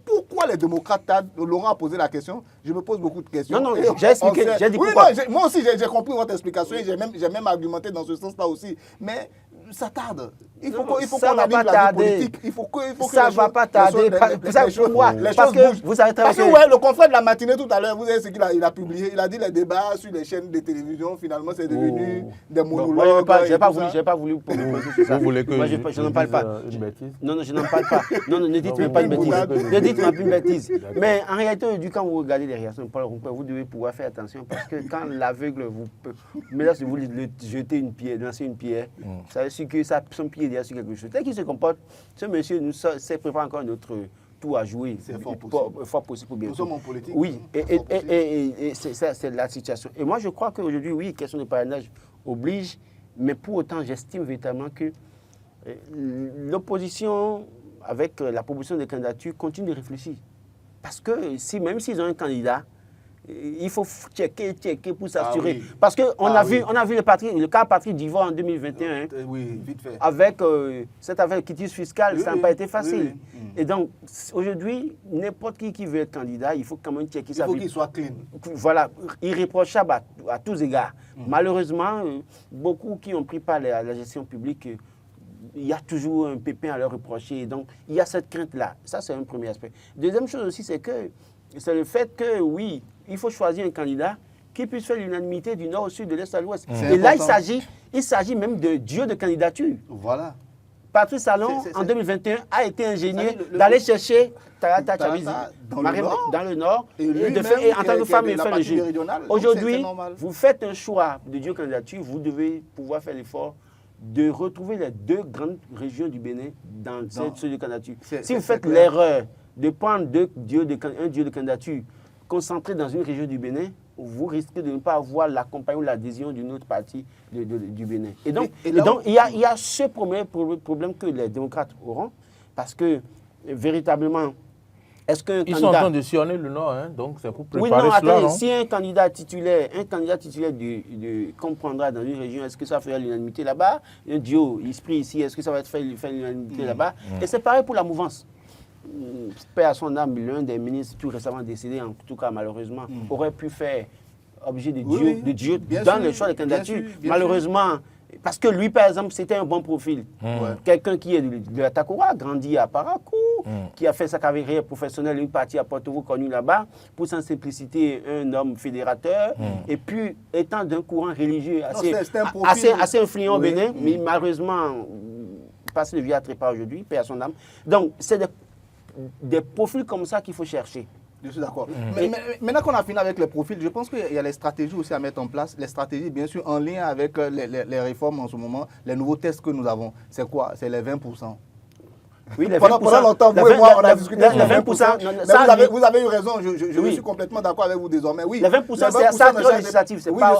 pourquoi les démocrates, Laurent a posé la question, je me pose beaucoup de questions. Non, j'ai expliqué, j'ai dit pourquoi. Moi aussi, j'ai compris votre explication et j'ai même argumenté dans ce sens-là aussi. Mais ça tarde. Il faut qu'on anime la vie politique. Il faut que ça ne va pas tarder. Les choses bougent. Vous arrêtez parce que ouais, le confrère de la matinée tout à l'heure, vous savez ce qu'il a publié. Il a dit les débats sur les chaînes de télévision, finalement, c'est devenu des monologues. Je n'ai pas voulu poser sur ça. Vous voulez que je n'en parle pas. Une bêtise? Non, je n'en parle pas. Non, ne dites même pas une bêtise. Ne dites même pas une bêtise. Mais en réalité, quand vous regardez les réactions de Paul Roupin, vous devez pouvoir faire attention parce que quand l'aveugle vous peut. Mais là, si vous jetez une pierre, lancer une pierre, ça veut dire que son pied est derrière sur quelque chose. Tel qu'il se comporte, ce monsieur s'est préparé encore notre tour à jouer. C'est fort possible pour bientôt. Nous sommes en politique. Oui, et c'est la situation. Et moi, je crois qu'aujourd'hui, oui, question de parrainage oblige, mais pour autant, j'estime véritablement que l'opposition, avec la proposition de candidature, continue de réfléchir. Parce que même s'ils ont un candidat, il faut checker pour s'assurer. Oui. Parce qu'on a vu le cas Patrick D'ivoire en 2021. Oui, vite fait. Avec cette affaire de quitus fiscal, ça n'a pas été facile. Oui. Et donc, aujourd'hui, n'importe qui veut être candidat, il faut quand même checker ça. Il faut qu'il soit clean. Voilà, irréprochable à tous égards. Malheureusement, beaucoup qui ont pris part à la gestion publique, il y a toujours un pépin à leur reprocher. Donc, il y a cette crainte-là. Ça, c'est un premier aspect. Deuxième chose aussi, c'est le fait que, oui, il faut choisir un candidat qui puisse faire l'unanimité du nord au sud, de l'est à l'ouest. Et là, il s'agit même de duo de candidature. Voilà. Patrice Talon, en 2021, a été ingénieux d'aller chercher Tarata Chavizi dans le nord et en tant que femme, il fait le jeu. Aujourd'hui, vous faites un choix de duo de candidature, vous devez pouvoir faire l'effort de retrouver les deux grandes régions du Bénin dans cette duo de candidature. Si vous faites l'erreur de prendre un duo de candidature concentré dans une région du Bénin, vous risquez de ne pas avoir l'accompagnement ou l'adhésion d'une autre partie du Bénin. Et donc, il y a ce problème que les démocrates auront, parce que, véritablement, est-ce qu'un candidat... Ils sont en train de sillonner le Nord, hein, donc c'est pour préparer cela, attendez, non? Si un candidat titulaire comprendra dans une région, est-ce que ça fera l'unanimité là-bas? Un duo, Esprit ici, est-ce que ça va faire l'unanimité là-bas? Et c'est pareil pour la mouvance. Paix à son âme, l'un des ministres tout récemment décédé, en tout cas malheureusement, aurait pu faire objet de duo dans le choix des candidatures. Malheureusement, parce que lui, par exemple, c'était un bon profil. Quelqu'un qui est de la Takora, grandi à Parakou, qui a fait sa carrière professionnelle, une partie à Porto-Rico connue là-bas, pour sa simplicité, un homme fédérateur, et puis étant d'un courant religieux assez influent au Bénin, mais malheureusement, passé le vieux à trépas aujourd'hui, paix à son âme. Donc, c'est des profils comme ça qu'il faut chercher. Je suis d'accord. Mais maintenant qu'on a fini avec les profils, je pense qu'il y a les stratégies aussi à mettre en place. Les stratégies, bien sûr, en lien avec les réformes en ce moment, les nouveaux tests que nous avons. C'est quoi? C'est les 20%. Oui, les 20%. Pendant longtemps, vous et moi, on a discuté de les 20%. Mais vous avez eu raison, je suis complètement d'accord avec vous désormais. Oui, les 20%, c'est ça législatif, c'est pas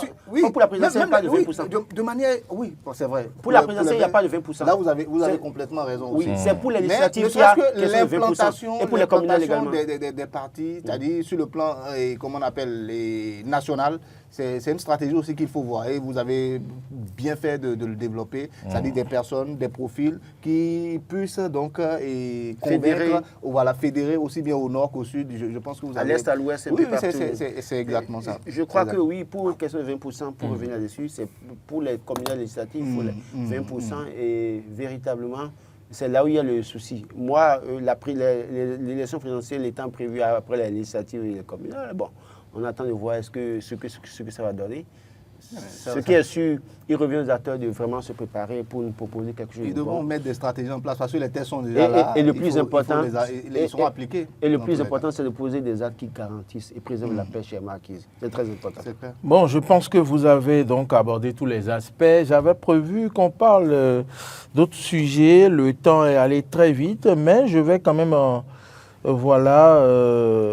pour la présidentielle, il n'y a pas de 20%. De manière, oui, c'est vrai. Pour la présidentielle, il n'y a pas de 20%. Là, vous avez complètement raison. Oui, c'est pour les législatives qu'il y a l'implantation et pour les communales également. Des partis, c'est-à-dire sur le plan, comment on appelle, national. C'est une stratégie aussi qu'il faut voir et vous avez bien fait de le développer, c'est-à-dire des personnes, des profils qui puissent donc et Fédérer. convaincre, voilà, fédérer aussi bien au nord qu'au sud. Je pense que vous À avez... l'est, à l'ouest, un Oui, peu partout. c'est exactement ça. Je crois que Exact. oui, pour une question de 20%, pour revenir là-dessus, c'est pour les communales législatives, il faut les 20%. Et véritablement, c'est là où il y a le souci. Moi, l'élection présidentielle étant prévue après les législatives et les communales, bon, on attend de voir ce que ça va donner. Ce qui est sûr, il revient aux acteurs de vraiment se préparer pour nous proposer quelque chose Ils de devront bon. mettre des stratégies en place parce que les tests sont déjà là. Et le plus important, ils seront appliqués. Et le dans plus tous les important, c'est de poser des actes qui garantissent et préservent la pêche et la marquise. C'est très important. C'est clair. Bon, je pense que vous avez donc abordé tous les aspects. J'avais prévu qu'on parle d'autres sujets. Le temps est allé très vite, mais je vais quand même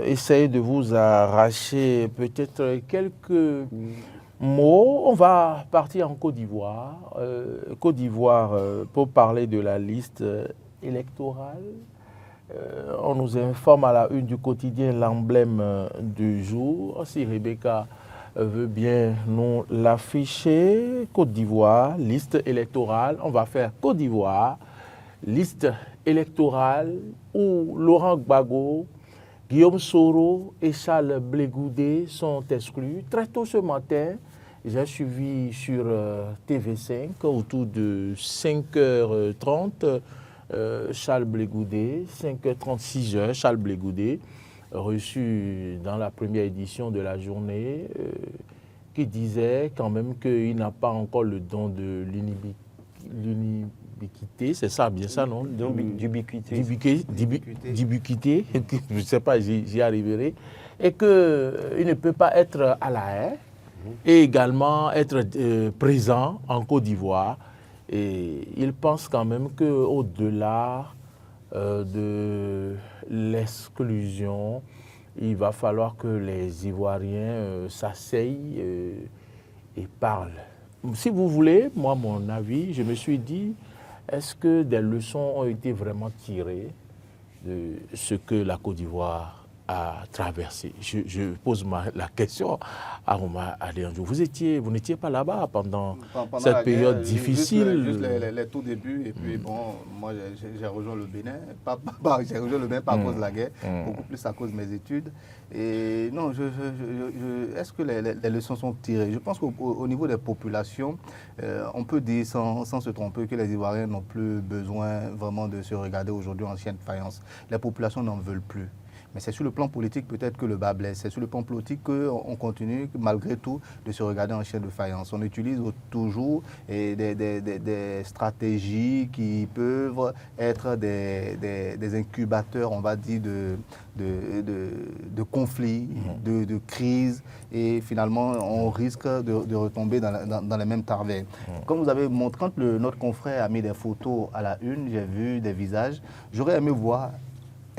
essayer de vous arracher peut-être quelques mots. On va partir en Côte d'Ivoire. Pour parler de la liste électorale. On nous informe à la une du quotidien l'emblème du jour. Si Rebecca veut bien nous l'afficher. Côte d'Ivoire, liste électorale. On va faire Côte d'Ivoire, liste électorale où Laurent Gbagbo, Guillaume Soro et Charles Blé Goudé sont exclus. Très tôt ce matin, j'ai suivi sur TV5 autour de 5h30 Charles Blé Goudé, 5h36, Charles Blé Goudé, reçu dans la première édition de la journée, qui disait quand même qu'il n'a pas encore le don de l'ubiquité, c'est ça, bien ça, non? D'ubiquité. D'ubiquité, je ne sais pas, j'y arriverai, et qu'il ne peut pas être à La Haye et également être présent en Côte d'Ivoire. Et il pense quand même qu'au-delà de l'exclusion, il va falloir que les Ivoiriens s'asseyent et parlent. Si vous voulez, moi, mon avis, je me suis dit, est-ce que des leçons ont été vraiment tirées de ce que la Côte d'Ivoire a traversé? Je pose la question à Oumar Adeyanjo. Vous n'étiez pas là-bas pendant cette période difficile? Juste les tout débuts, et puis bon, moi j'ai rejoint le Bénin, j'ai rejoint le Bénin pas à cause de la guerre, beaucoup plus à cause de mes études. Et non, est-ce que les leçons sont tirées? Je pense qu'au niveau des populations, on peut dire sans se tromper que les Ivoiriens n'ont plus besoin vraiment de se regarder aujourd'hui en chien de faïence. Les populations n'en veulent plus. Mais c'est sur le plan politique peut-être que le bas blesse. C'est sur le plan politique qu'on continue malgré tout de se regarder en chien de faïence. On utilise toujours des stratégies qui peuvent être des incubateurs, on va dire, de conflits, de crises. Et finalement, on risque de retomber dans les mêmes travers. Comme vous avez montré, quand notre confrère a mis des photos à la une, j'ai vu des visages. J'aurais aimé voir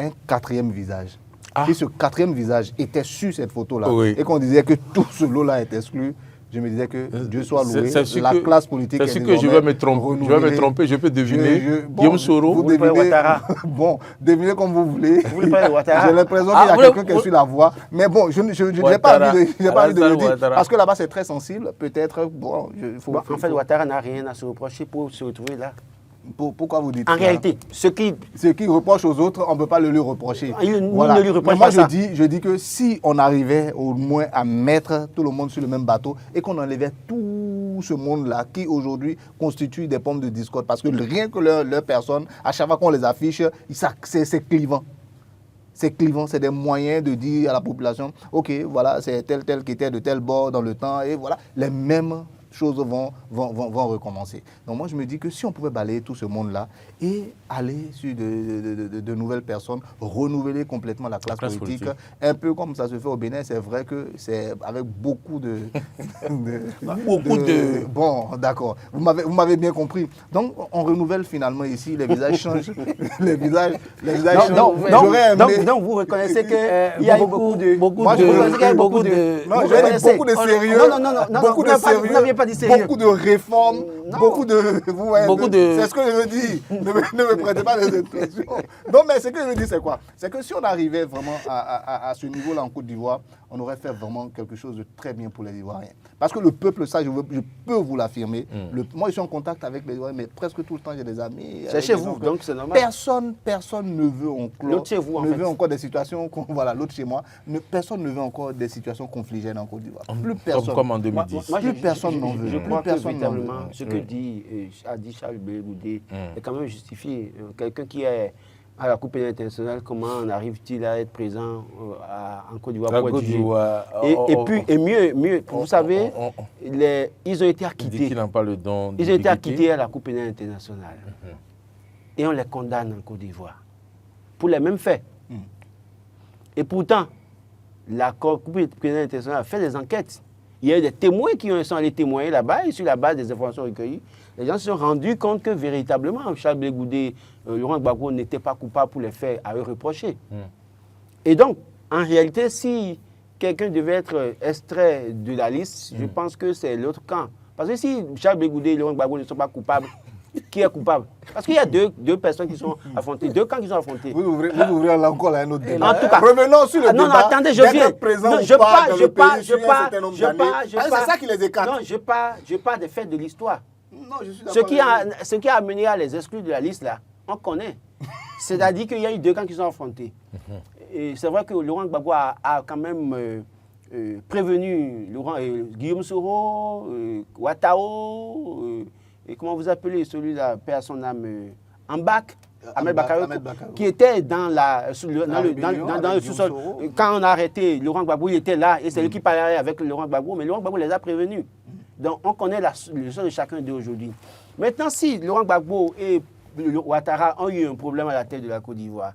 un quatrième visage. Si ce quatrième visage était sur cette photo-là, et qu'on disait que tout ce lot-là est exclu, je me disais que Dieu soit loué, la classe politique est c'est ce que je vais me tromper, je peux deviner. Guillaume Soro, vous devinez Ouattara. Bon, devinez comme vous voulez. Vous voulez parler de Ouattara? J'ai l'impression qu'il y a quelqu'un qui est sur la voie. Mais bon, je n'ai pas envie de le dire, parce que là-bas c'est très sensible. Peut-être, bon, en fait, Ouattara n'a rien à se reprocher pour se retrouver là. Pourquoi vous dites en ça? réalité, ce qui reproche aux autres, on ne peut pas le lui reprocher. Voilà. Ne lui reproche moi, pas ça. je dis que si on arrivait au moins à mettre tout le monde sur le même bateau et qu'on enlevait tout ce monde-là qui aujourd'hui constitue des pommes de discorde, parce que rien que leur personne, à chaque fois qu'on les affiche, c'est clivant. C'est clivant, c'est des moyens de dire à la population, ok, voilà, c'est tel qui était de tel bord dans le temps, et voilà, les mêmes choses vont recommencer. Donc moi je me dis que si on pouvait balayer tout ce monde-là et aller sur de nouvelles personnes, renouveler complètement la classe politique, un peu comme ça se fait au Bénin, c'est vrai que c'est avec beaucoup de... Bon, d'accord, vous m'avez bien compris. Donc on renouvelle finalement ici, les visages changent. les visages changent. Donc vous reconnaissez qu'il y a beaucoup de... Beaucoup de sérieux. Non, vous n'aviez pas dit sérieux. Beaucoup de réformes, beaucoup de... Vous voyez, Beaucoup c'est ce que je veux dire. Ne me prêtez pas des expressions. Non, mais ce que je veux dire, c'est quoi? C'est que si on arrivait vraiment à ce niveau-là en Côte d'Ivoire, on aurait fait vraiment quelque chose de très bien pour les Ivoiriens. Parce que le peuple, ça, je peux vous l'affirmer. Moi, je suis en contact avec les Ivoiriens, mais presque tout le temps, j'ai des amis. C'est chez vous, donc c'est normal. Personne ne veut encore... L'autre chez vous, en fait. Ne veut encore des situations... Voilà, l'autre chez moi. Personne ne veut encore des situations confligènes en Côte d'Ivoire. Plus personne. Comme en 2010. Plus personne n'en veut. Je crois que Personne n'en veut. véritablement, ce que a dit Charles Blé Goudé est quand même justifié. Quelqu'un qui est à la Coupe internationale, comment en arrive-t-il à être présent en Côte d'Ivoire pour être jugé? Et mieux, vous savez, ils ont été acquittés. Qu'il n'a pas le don ils ont été acquittés à la Coupe internationale. Et on les condamne en Côte d'Ivoire pour les mêmes faits. Et pourtant, la Coupe internationale a fait des enquêtes. Il y a eu des témoins qui sont allés témoigner là-bas et sur la base des informations recueillies, les gens se sont rendus compte que véritablement, Charles Blé Goudé, Laurent Gbagbo n'étaient pas coupables pour les faits à eux reprocher. Et donc, en réalité, si quelqu'un devait être extrait de la liste, je pense que c'est l'autre camp. Parce que si Charles Blé Goudé et Laurent Gbagbo ne sont pas coupables, qui est coupable? Parce qu'il y a deux personnes qui sont affrontées, deux camps qui sont affrontés. Vous ouvrez encore un autre débat. En tout cas, revenons sur le débat. Non, attendez, je viens. C'est ça qui les écarte. Non, je parle des faits de l'histoire. Non, je suis Ce qui a amené à les exclure de la liste, là, on connaît. C'est-à-dire qu'il y a eu deux camps qui sont affrontés. Et c'est vrai que Laurent Gbagbo a quand même prévenu Guillaume Soro, Ouattao, et comment vous appelez celui-là, paix à son âme, Ambak, Ahmed Bakayoko, qui était dans le sous-sol. Quand on a arrêté Laurent Gbagbo, il était là, et c'est lui qui parlait avec Laurent Gbagbo, mais Laurent Gbagbo les a prévenus. Donc on connaît le sort de chacun d'eux aujourd'hui. Maintenant, si Laurent Gbagbo et Ouattara ont eu un problème à la tête de la Côte d'Ivoire,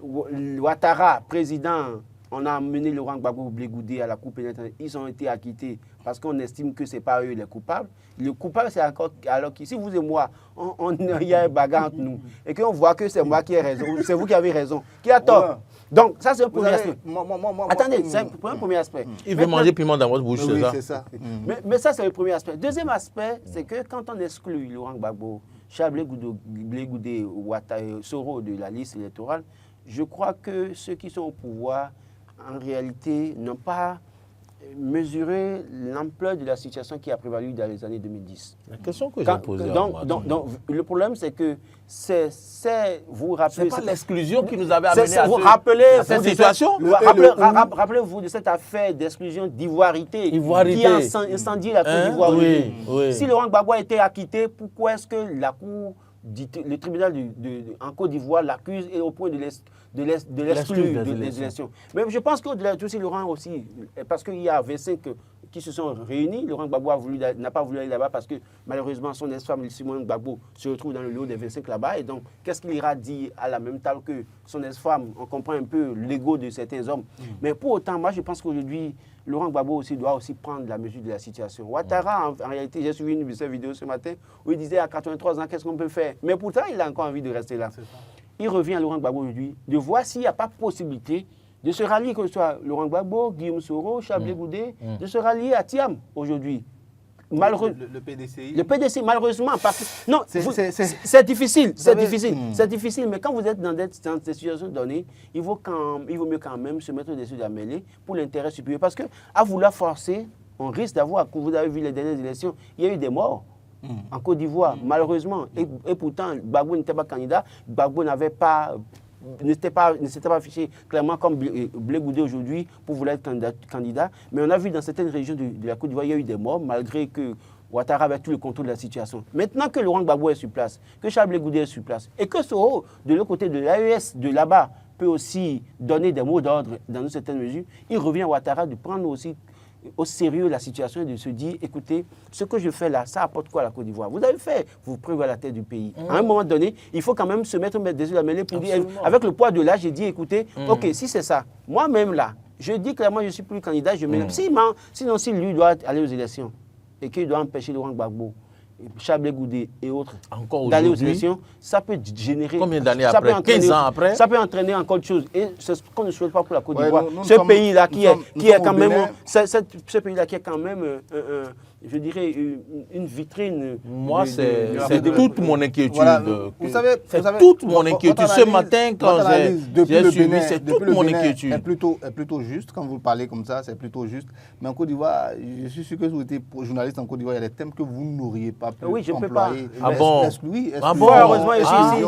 Ouattara, président, on a amené Laurent Gbagbo Blé Goudé à la Coupe internationale, ils ont été acquittés parce qu'on estime que ce n'est pas eux les coupables. Le coupable, c'est encore, alors que si vous et moi, il y a un bagarre entre nous, et qu'on voit que c'est moi qui ai raison, c'est vous qui avez raison, qui a tort. Ouais. Donc, ça, c'est un premier aspect. Attendez, c'est un premier aspect. Il veut manger piment dans votre bouche, oui, c'est ça. Mais ça, c'est le premier aspect. Deuxième aspect, c'est que quand on exclut Laurent Gbagbo, Charles Blé Goudé, Soro de la liste électorale, je crois que ceux qui sont au pouvoir, en réalité, n'ont pas mesuré l'ampleur de la situation qui a prévalu dans les années 2010. La question que j'ai posée donc, le problème, c'est que vous rappelez... C'est pas l'exclusion qui nous avait amené à cette situation. Rappelez-vous de cette affaire d'exclusion d'ivoirité qui a incendié la Côte d'Ivoire. Oui. Si Laurent Gbagbo a été acquitté, pourquoi est-ce que la Cour, le tribunal en Côte d'Ivoire l'accuse et au point de l'exclure de l'élection? Mais je pense qu'au-delà de tout, c'est Laurent aussi, parce qu'il y a 25 qui se sont réunis. Laurent Gbagbo n'a pas voulu aller là-bas parce que malheureusement son ex-femme Simone Gbagbo se retrouve dans le lot des 25 là-bas. Et donc, qu'est-ce qu'il ira dire à la même table que son ex-femme? On comprend un peu l'ego de certains hommes. Mais pour autant, moi je pense qu'aujourd'hui, Laurent Gbagbo aussi doit aussi prendre la mesure de la situation. Ouattara, en réalité, j'ai suivi une de ses vidéos ce matin où il disait à 83 ans, qu'est-ce qu'on peut faire? Mais pourtant, il a encore envie de rester là. Il revient à Laurent Gbagbo aujourd'hui de voir s'il n'y a pas possibilité de se rallier, que ce soit Laurent Gbagbo, Guillaume Soro, Charles Blé Goudé, de se rallier à Thiam aujourd'hui. Le PDCI. Le PDCI, malheureusement, parce que... Non, c'est difficile, c'est difficile, mais quand vous êtes dans des situations données, il vaut mieux quand même se mettre au-dessus de la mêlée pour l'intérêt supérieur. Parce qu'à vouloir forcer, on risque d'avoir, comme vous avez vu les dernières élections, il y a eu des morts en Côte d'Ivoire, malheureusement. Et pourtant, Gbagbo n'était pas candidat, Gbagbo ne s'était pas affiché clairement comme Blé Goudé aujourd'hui pour vouloir être candidat. Mais on a vu dans certaines régions de la Côte d'Ivoire, il y a eu des morts, malgré que Ouattara avait tout le contrôle de la situation. Maintenant que Laurent Gbagbo est sur place, que Charles Blé Goudé est sur place, et que Soro, de l'autre côté de l'AES, de là-bas, peut aussi donner des mots d'ordre dans une certaine mesure, il revient à Ouattara de prendre aussi au sérieux la situation et de se dire, écoutez, ce que je fais là, ça apporte quoi à la Côte d'Ivoire? Vous avez fait vos preuves à la tête du pays. À un moment donné, il faut quand même se mettre dessus la mêlée pour dire, avec le poids de l'âge, j'ai dit, écoutez, ok, si c'est ça, moi-même là, je dis clairement, je ne suis plus candidat, je m'élève. Sinon, si lui doit aller aux élections et qu'il doit empêcher Laurent Gbagbo, Charles Blé Goudé et autres d'aller aux élections, ça peut générer... Combien d'années après? 15 ans après? Ça peut entraîner encore de choses. Et c'est ce qu'on ne souhaite pas pour la Côte d'Ivoire. Ce pays-là qui est quand même je dirais, une vitrine. Moi, c'est toute mon inquiétude. Voilà, vous savez, toute mon inquiétude. Ce matin, quand j'ai suivi, Bénin, c'est toute mon inquiétude. Est plutôt juste, quand vous parlez comme ça, c'est plutôt juste. Mais en Côte d'Ivoire, je suis sûr que si vous étiez journaliste en Côte d'Ivoire, il y a des thèmes que vous n'auriez pas pu Oui, je ne peux employer. pas. Ah bon? Heureusement, je suis ici.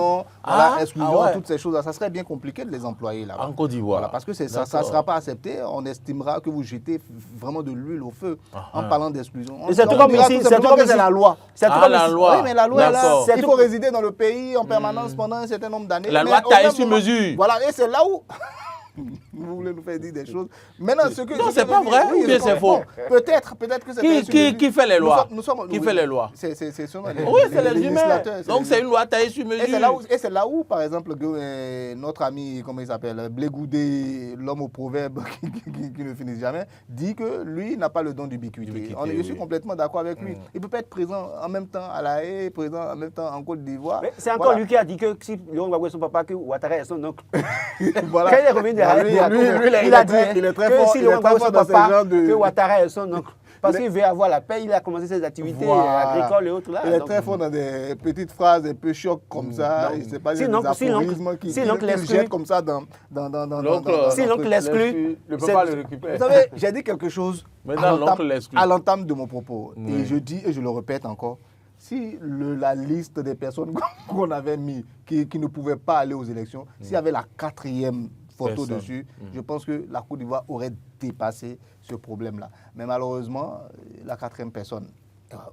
Exclusion, ouais. toutes ces choses-là, ça serait bien compliqué de les employer là-bas. En Côte d'Ivoire. Voilà, parce que ça ne sera pas accepté. On estimera que vous jetez vraiment de l'huile au feu en parlant d'exclusion. C'est tout comme ici. C'est la loi. La loi. Oui, mais la loi, là, D'accord. il faut résider dans le pays en permanence pendant un certain nombre d'années. La Mais loi au taille même sur moment- mesure. Voilà, et c'est là où vous voulez nous faire dire des choses. Maintenant, ce que Non, c'est pas vrai, ou bien c'est faux? Peut-être que c'est Qui fait les lois? Qui oui, fait les lois? C'est Oui, c'est les humains. législateurs. Donc c'est une loi taillée sur mesure. Et c'est là où, par exemple, notre ami, comment il s'appelle, Blé Goudé, l'homme au proverbe qui ne finit jamais, dit que lui n'a pas le don d'ubiquité. Je suis complètement d'accord avec lui. Il ne peut pas être présent en même temps à La Haye, présent en même temps en Côte d'Ivoire. C'est encore lui qui a dit que si Laurent Gbagbo est son papa, que Ouattara est son oncle. Voilà. Quand il est revenu de la Haye, il a dit que si Laurent Gbagbo est son papa, que Ouattara est son oncle. Parce qu'il veut avoir la paix, il a commencé ses activités agricoles et autres là. Il est très fort dans des petites phrases un peu chocs comme ça. Je ne sais pas, il y a des aphorismes qu'il jette comme ça dans si l'oncle l'exclut, ne peut pas le récupérer. Vous savez, j'ai dit quelque chose Maintenant, à l'entame de mon propos. Et je dis, et je le répète encore, si la liste des personnes qu'on avait mis qui ne pouvaient pas aller aux élections, s'il y avait la 4e photo dessus, je pense que la Côte d'Ivoire aurait dépassé ce problème-là. Mais malheureusement, la 4e personne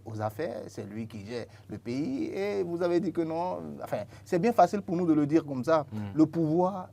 aux affaires, c'est lui qui gère le pays. Et vous avez dit que non. Enfin, c'est bien facile pour nous de le dire comme ça. Le pouvoir...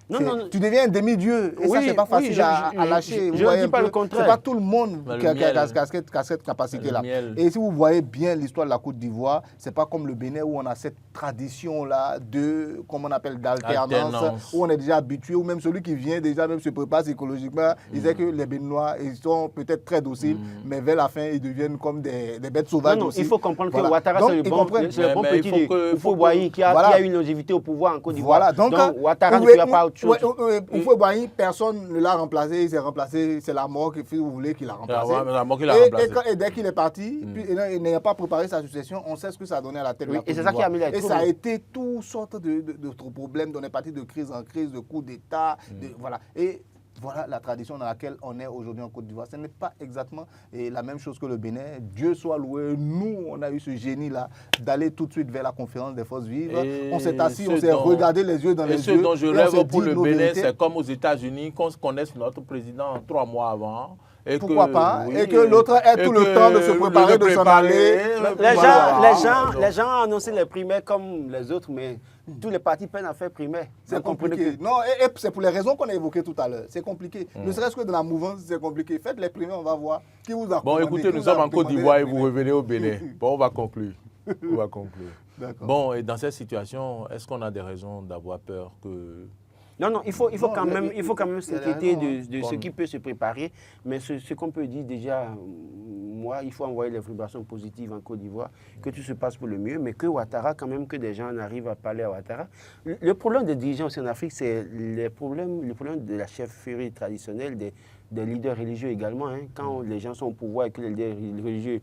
Non. Tu deviens un demi-dieu et ça, c'est pas facile à lâcher. Je ne dis pas le contraire. C'est pas tout le monde qui a cette capacité-là. Et si vous voyez bien l'histoire de la Côte d'Ivoire, c'est pas comme le Bénin où on a cette tradition-là de, comme on appelle, d'alternance, où on est déjà habitué, ou même celui qui vient déjà même se prépare psychologiquement. Il disait que les Béninois, ils sont peut-être très dociles, mais vers la fin, ils deviennent comme des bêtes sauvages aussi. Il faut comprendre que Ouattara, c'est le bon petit de Houphouët-Boigny qui a une longévité au pouvoir en Côte d'Ivoire. Donc Ouattara ne peut pas... Houphouët-Boigny, personne ne l'a remplacé, il s'est remplacé, c'est la mort si vous voulez qu'il l'a remplacé. La mort qu'il a remplacé. Et dès qu'il est parti, il n'a pas préparé sa succession, on sait ce que ça a donné à la tête de la Côte et c'est ça qui a mis la Et ça a été toutes sortes de problèmes, on est parti de crise en crise, de coups d'État, voilà. Et voilà la tradition dans laquelle on est aujourd'hui en Côte d'Ivoire. Ce n'est pas exactement la même chose que le Bénin. Dieu soit loué. Nous, on a eu ce génie-là d'aller tout de suite vers la conférence des forces vives. On s'est assis, on s'est regardé les yeux dans les yeux. Et ce dont je rêve pour le Bénin, c'est comme aux États-Unis, qu'on connaisse notre président 3 mois avant. Pourquoi pas? Et que l'autre ait tout le temps de se préparer, de s'en aller. Les gens ont annoncé les primaires comme les autres, mais tous les partis peinent à faire primaire. C'est compliqué. Non, et c'est pour les raisons qu'on a évoquées tout à l'heure. C'est compliqué. Ne serait-ce que de la mouvance, c'est compliqué. Faites les primaires, on va voir qui vous a. Bon, écoutez, nous sommes en Côte d'Ivoire et vous revenez au Bénin. Bon, on va conclure. Bon, et dans cette situation, est-ce qu'on a des raisons d'avoir peur que... Non, il faut quand même s'inquiéter de ce qui peut se préparer. Mais ce qu'on peut dire déjà, moi, il faut envoyer les vibrations positives en Côte d'Ivoire, que tout se passe pour le mieux, mais que Ouattara, quand même, que des gens arrivent à parler à Ouattara. Le problème des dirigeants aussi en Afrique, c'est le problème de la chefferie traditionnelle, des leaders religieux également. Quand les gens sont au pouvoir et que les leaders religieux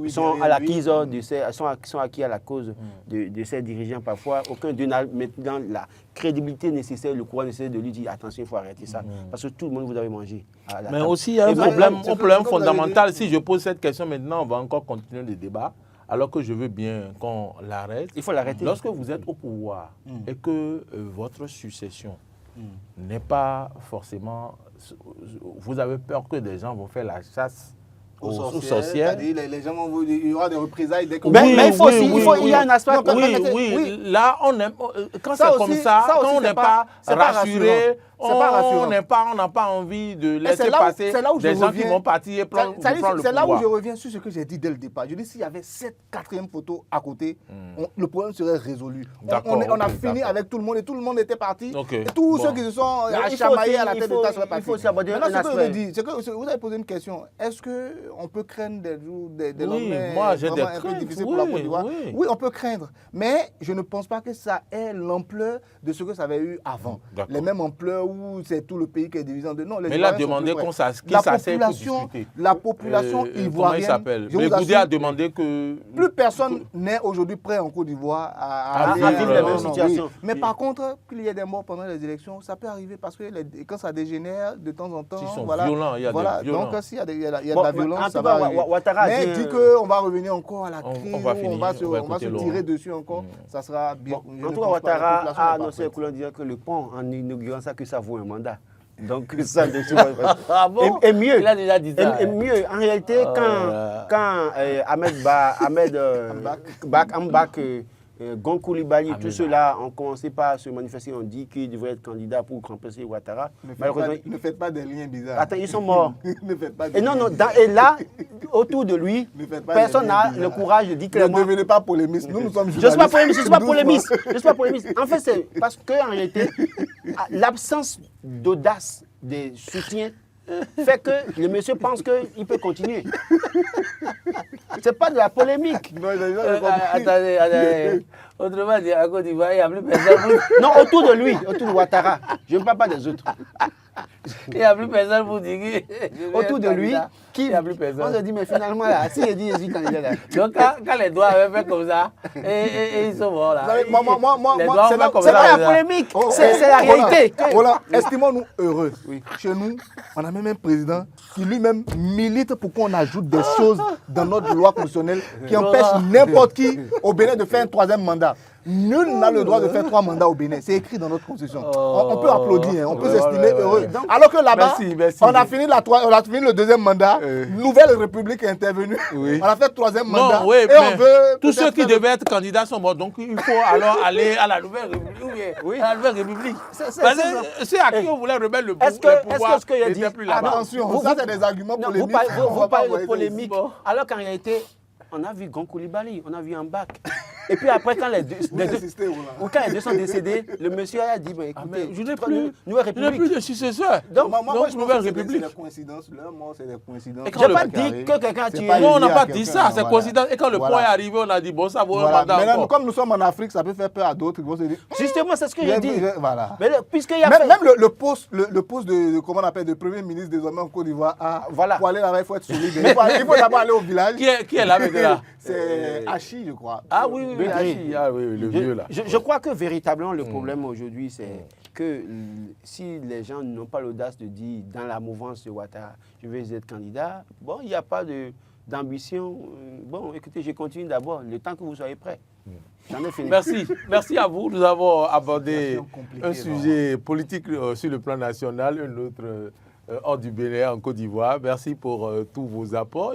sont acquis à la cause de ces dirigeants, parfois, aucun d'eux n'a maintenant la crédibilité nécessaire, le courage nécessaire de lui dire attention, il faut arrêter ça. Parce que tout le monde vous avez mangé. Mais aussi, il y a un problème fondamental. Si je pose cette question maintenant, on va encore continuer le débat. Alors que je veux bien qu'on l'arrête. Il faut l'arrêter. Lorsque vous êtes au pouvoir et que votre succession n'est pas forcément... Vous avez peur que des gens vont faire la chasse aux sorcières. Les gens vont vous dire il y aura des représailles dès que mais il faut aussi, il y a un aspect. Oui. Là, on aime, quand c'est comme ça, quand on n'est pas rassuré, on n'a pas envie de laisser passer des gens qui vont partir et prendre le pouvoir. C'est là où je reviens sur ce que j'ai dit dès le départ. Je dis s'il y avait cette 4e photo à côté, le problème serait résolu. On a fini avec tout le monde et tout le monde était parti. Et tous ceux qui se sont chamaillés à la tête d'État seraient partis. Maintenant, ce que je veux dire, c'est que vous avez posé une question. Est-ce qu'on peut craindre des lendemains vraiment un peu difficiles pour la Côte d'Ivoire? Oui, on peut craindre. Mais je ne pense pas que ça ait l'ampleur de ce que ça avait eu avant. Les mêmes ampleurs où c'est tout le pays qui est divisé en deux. Non, les mais il a Ivoiriens sont demandé plus près. qu'on s'asseye pour discuter. La population Comment il ivoirienne, s'appelle? je vous Goudé a assure, demandé que... plus personne n'est aujourd'hui prêt en Côte d'Ivoire à vivre la même situation. Oui. Mais par contre, qu'il y ait des morts pendant les élections, ça peut arriver parce que quand ça dégénère de temps en temps, Ils sont voilà, violents, il y a voilà. des violents. Donc s'il y a, de la violence, ça va arriver. Ouattara Mais dit qu'on va revenir encore à la crise, on va finir, on va se tirer dessus encore, ça sera bien. En tout cas, Ouattara a annoncé que le pont, en inaugurant ça, que ça vaut un mandat. Donc ça, Ah bon? et mieux. Il a déjà dit ça. Et mieux, en réalité, quand Ahmed Ambak, Gon Coulibaly, tous ceux-là ont commencé par se manifester, ont dit qu'ils devraient être candidats pour remplacer Ouattara. Ne faites pas des liens bizarres. Attends, ils sont morts. Ne faites pas des Et non, et là, autour de lui, personne n'a le courage de dire clairement. Ne devenez pas polémiste. Nous sommes Je ne suis pas polémiste, je suis pas polémiste. En fait, c'est parce qu'en réalité, l'absence d'audace des soutiens fait que le monsieur pense qu'il peut continuer. C'est pas de la polémique. Non, Attendez. Autrement dit, à Côte d'Ivoire, il n'y a plus personne. Non, autour de lui, autour de Ouattara. Je ne parle pas des autres. Il n'y a plus personne pour dire. Autour de lui, il n'y a plus personne. on se dit, mais finalement, là, si il dit, je suis candidat là. Donc, quand les doigts avaient fait comme ça, et ils sont morts là. Moi, c'est pas la polémique, c'est la réalité. Voilà, estimons-nous heureux. Chez nous, on a même un président qui lui-même milite pour qu'on ajoute des choses dans notre loi constitutionnelle qui empêchent n'importe qui au Bénin de faire un troisième mandat. Nul n'a le droit de faire 3 mandats au Bénin. C'est écrit dans notre constitution. On peut applaudir, on peut s'estimer heureux. Alors que là-bas, on a fini le deuxième mandat, nouvelle république est intervenue, on a fait le troisième mandat, non, oui, et on veut... Tous ceux qui devaient être candidats sont morts, donc il faut alors aller à la nouvelle république. Oui. À la nouvelle république. C'est à qui on voulait remettre le pouvoir. Est-ce qu'il y a dit... Attention, ça c'est des arguments polémiques. Vous parlez de polémique, alors qu'en réalité, on a vu Gon Coulibaly, on a vu Ambak. Et puis après, quand les deux sont décédés, le monsieur a dit, bah, écoutez, je n'ai plus, nouvelle république. de successeur. Donc, moi, je nouvelle pense que république. c'est des coïncidences. Leur mort, c'est des coïncidences. Je n'ai pas dit que quelqu'un a tué. Non, on n'a pas dit ça, c'est coïncidence. Et quand le point est arrivé, on a dit, bon, ça vaut un mandat encore. encore. Comme nous sommes en Afrique, ça peut faire peur à d'autres. Ils vont se dire... Justement, c'est ce que j'ai dit. Voilà. Puisqu'il y a même le poste de, comment on appelle, de Premier ministre désormais en Côte d'Ivoire, pour aller là-bas, il faut être solide. Il faut d'abord aller au village. Qui est là maintenant? C'est Hachi, je crois. Ah oui, le vieux là. Je crois que véritablement le problème aujourd'hui, c'est que si les gens n'ont pas l'audace de dire dans la mouvance de Ouattara, je vais être candidat, bon, il n'y a pas d'ambition. Bon, écoutez, je continue d'abord, le temps que vous soyez prêts. J'en ai fini. Merci à vous. Nous avons abordé un sujet politique sur le plan national, un autre hors du Bénin, en Côte d'Ivoire. Merci pour tous vos apports.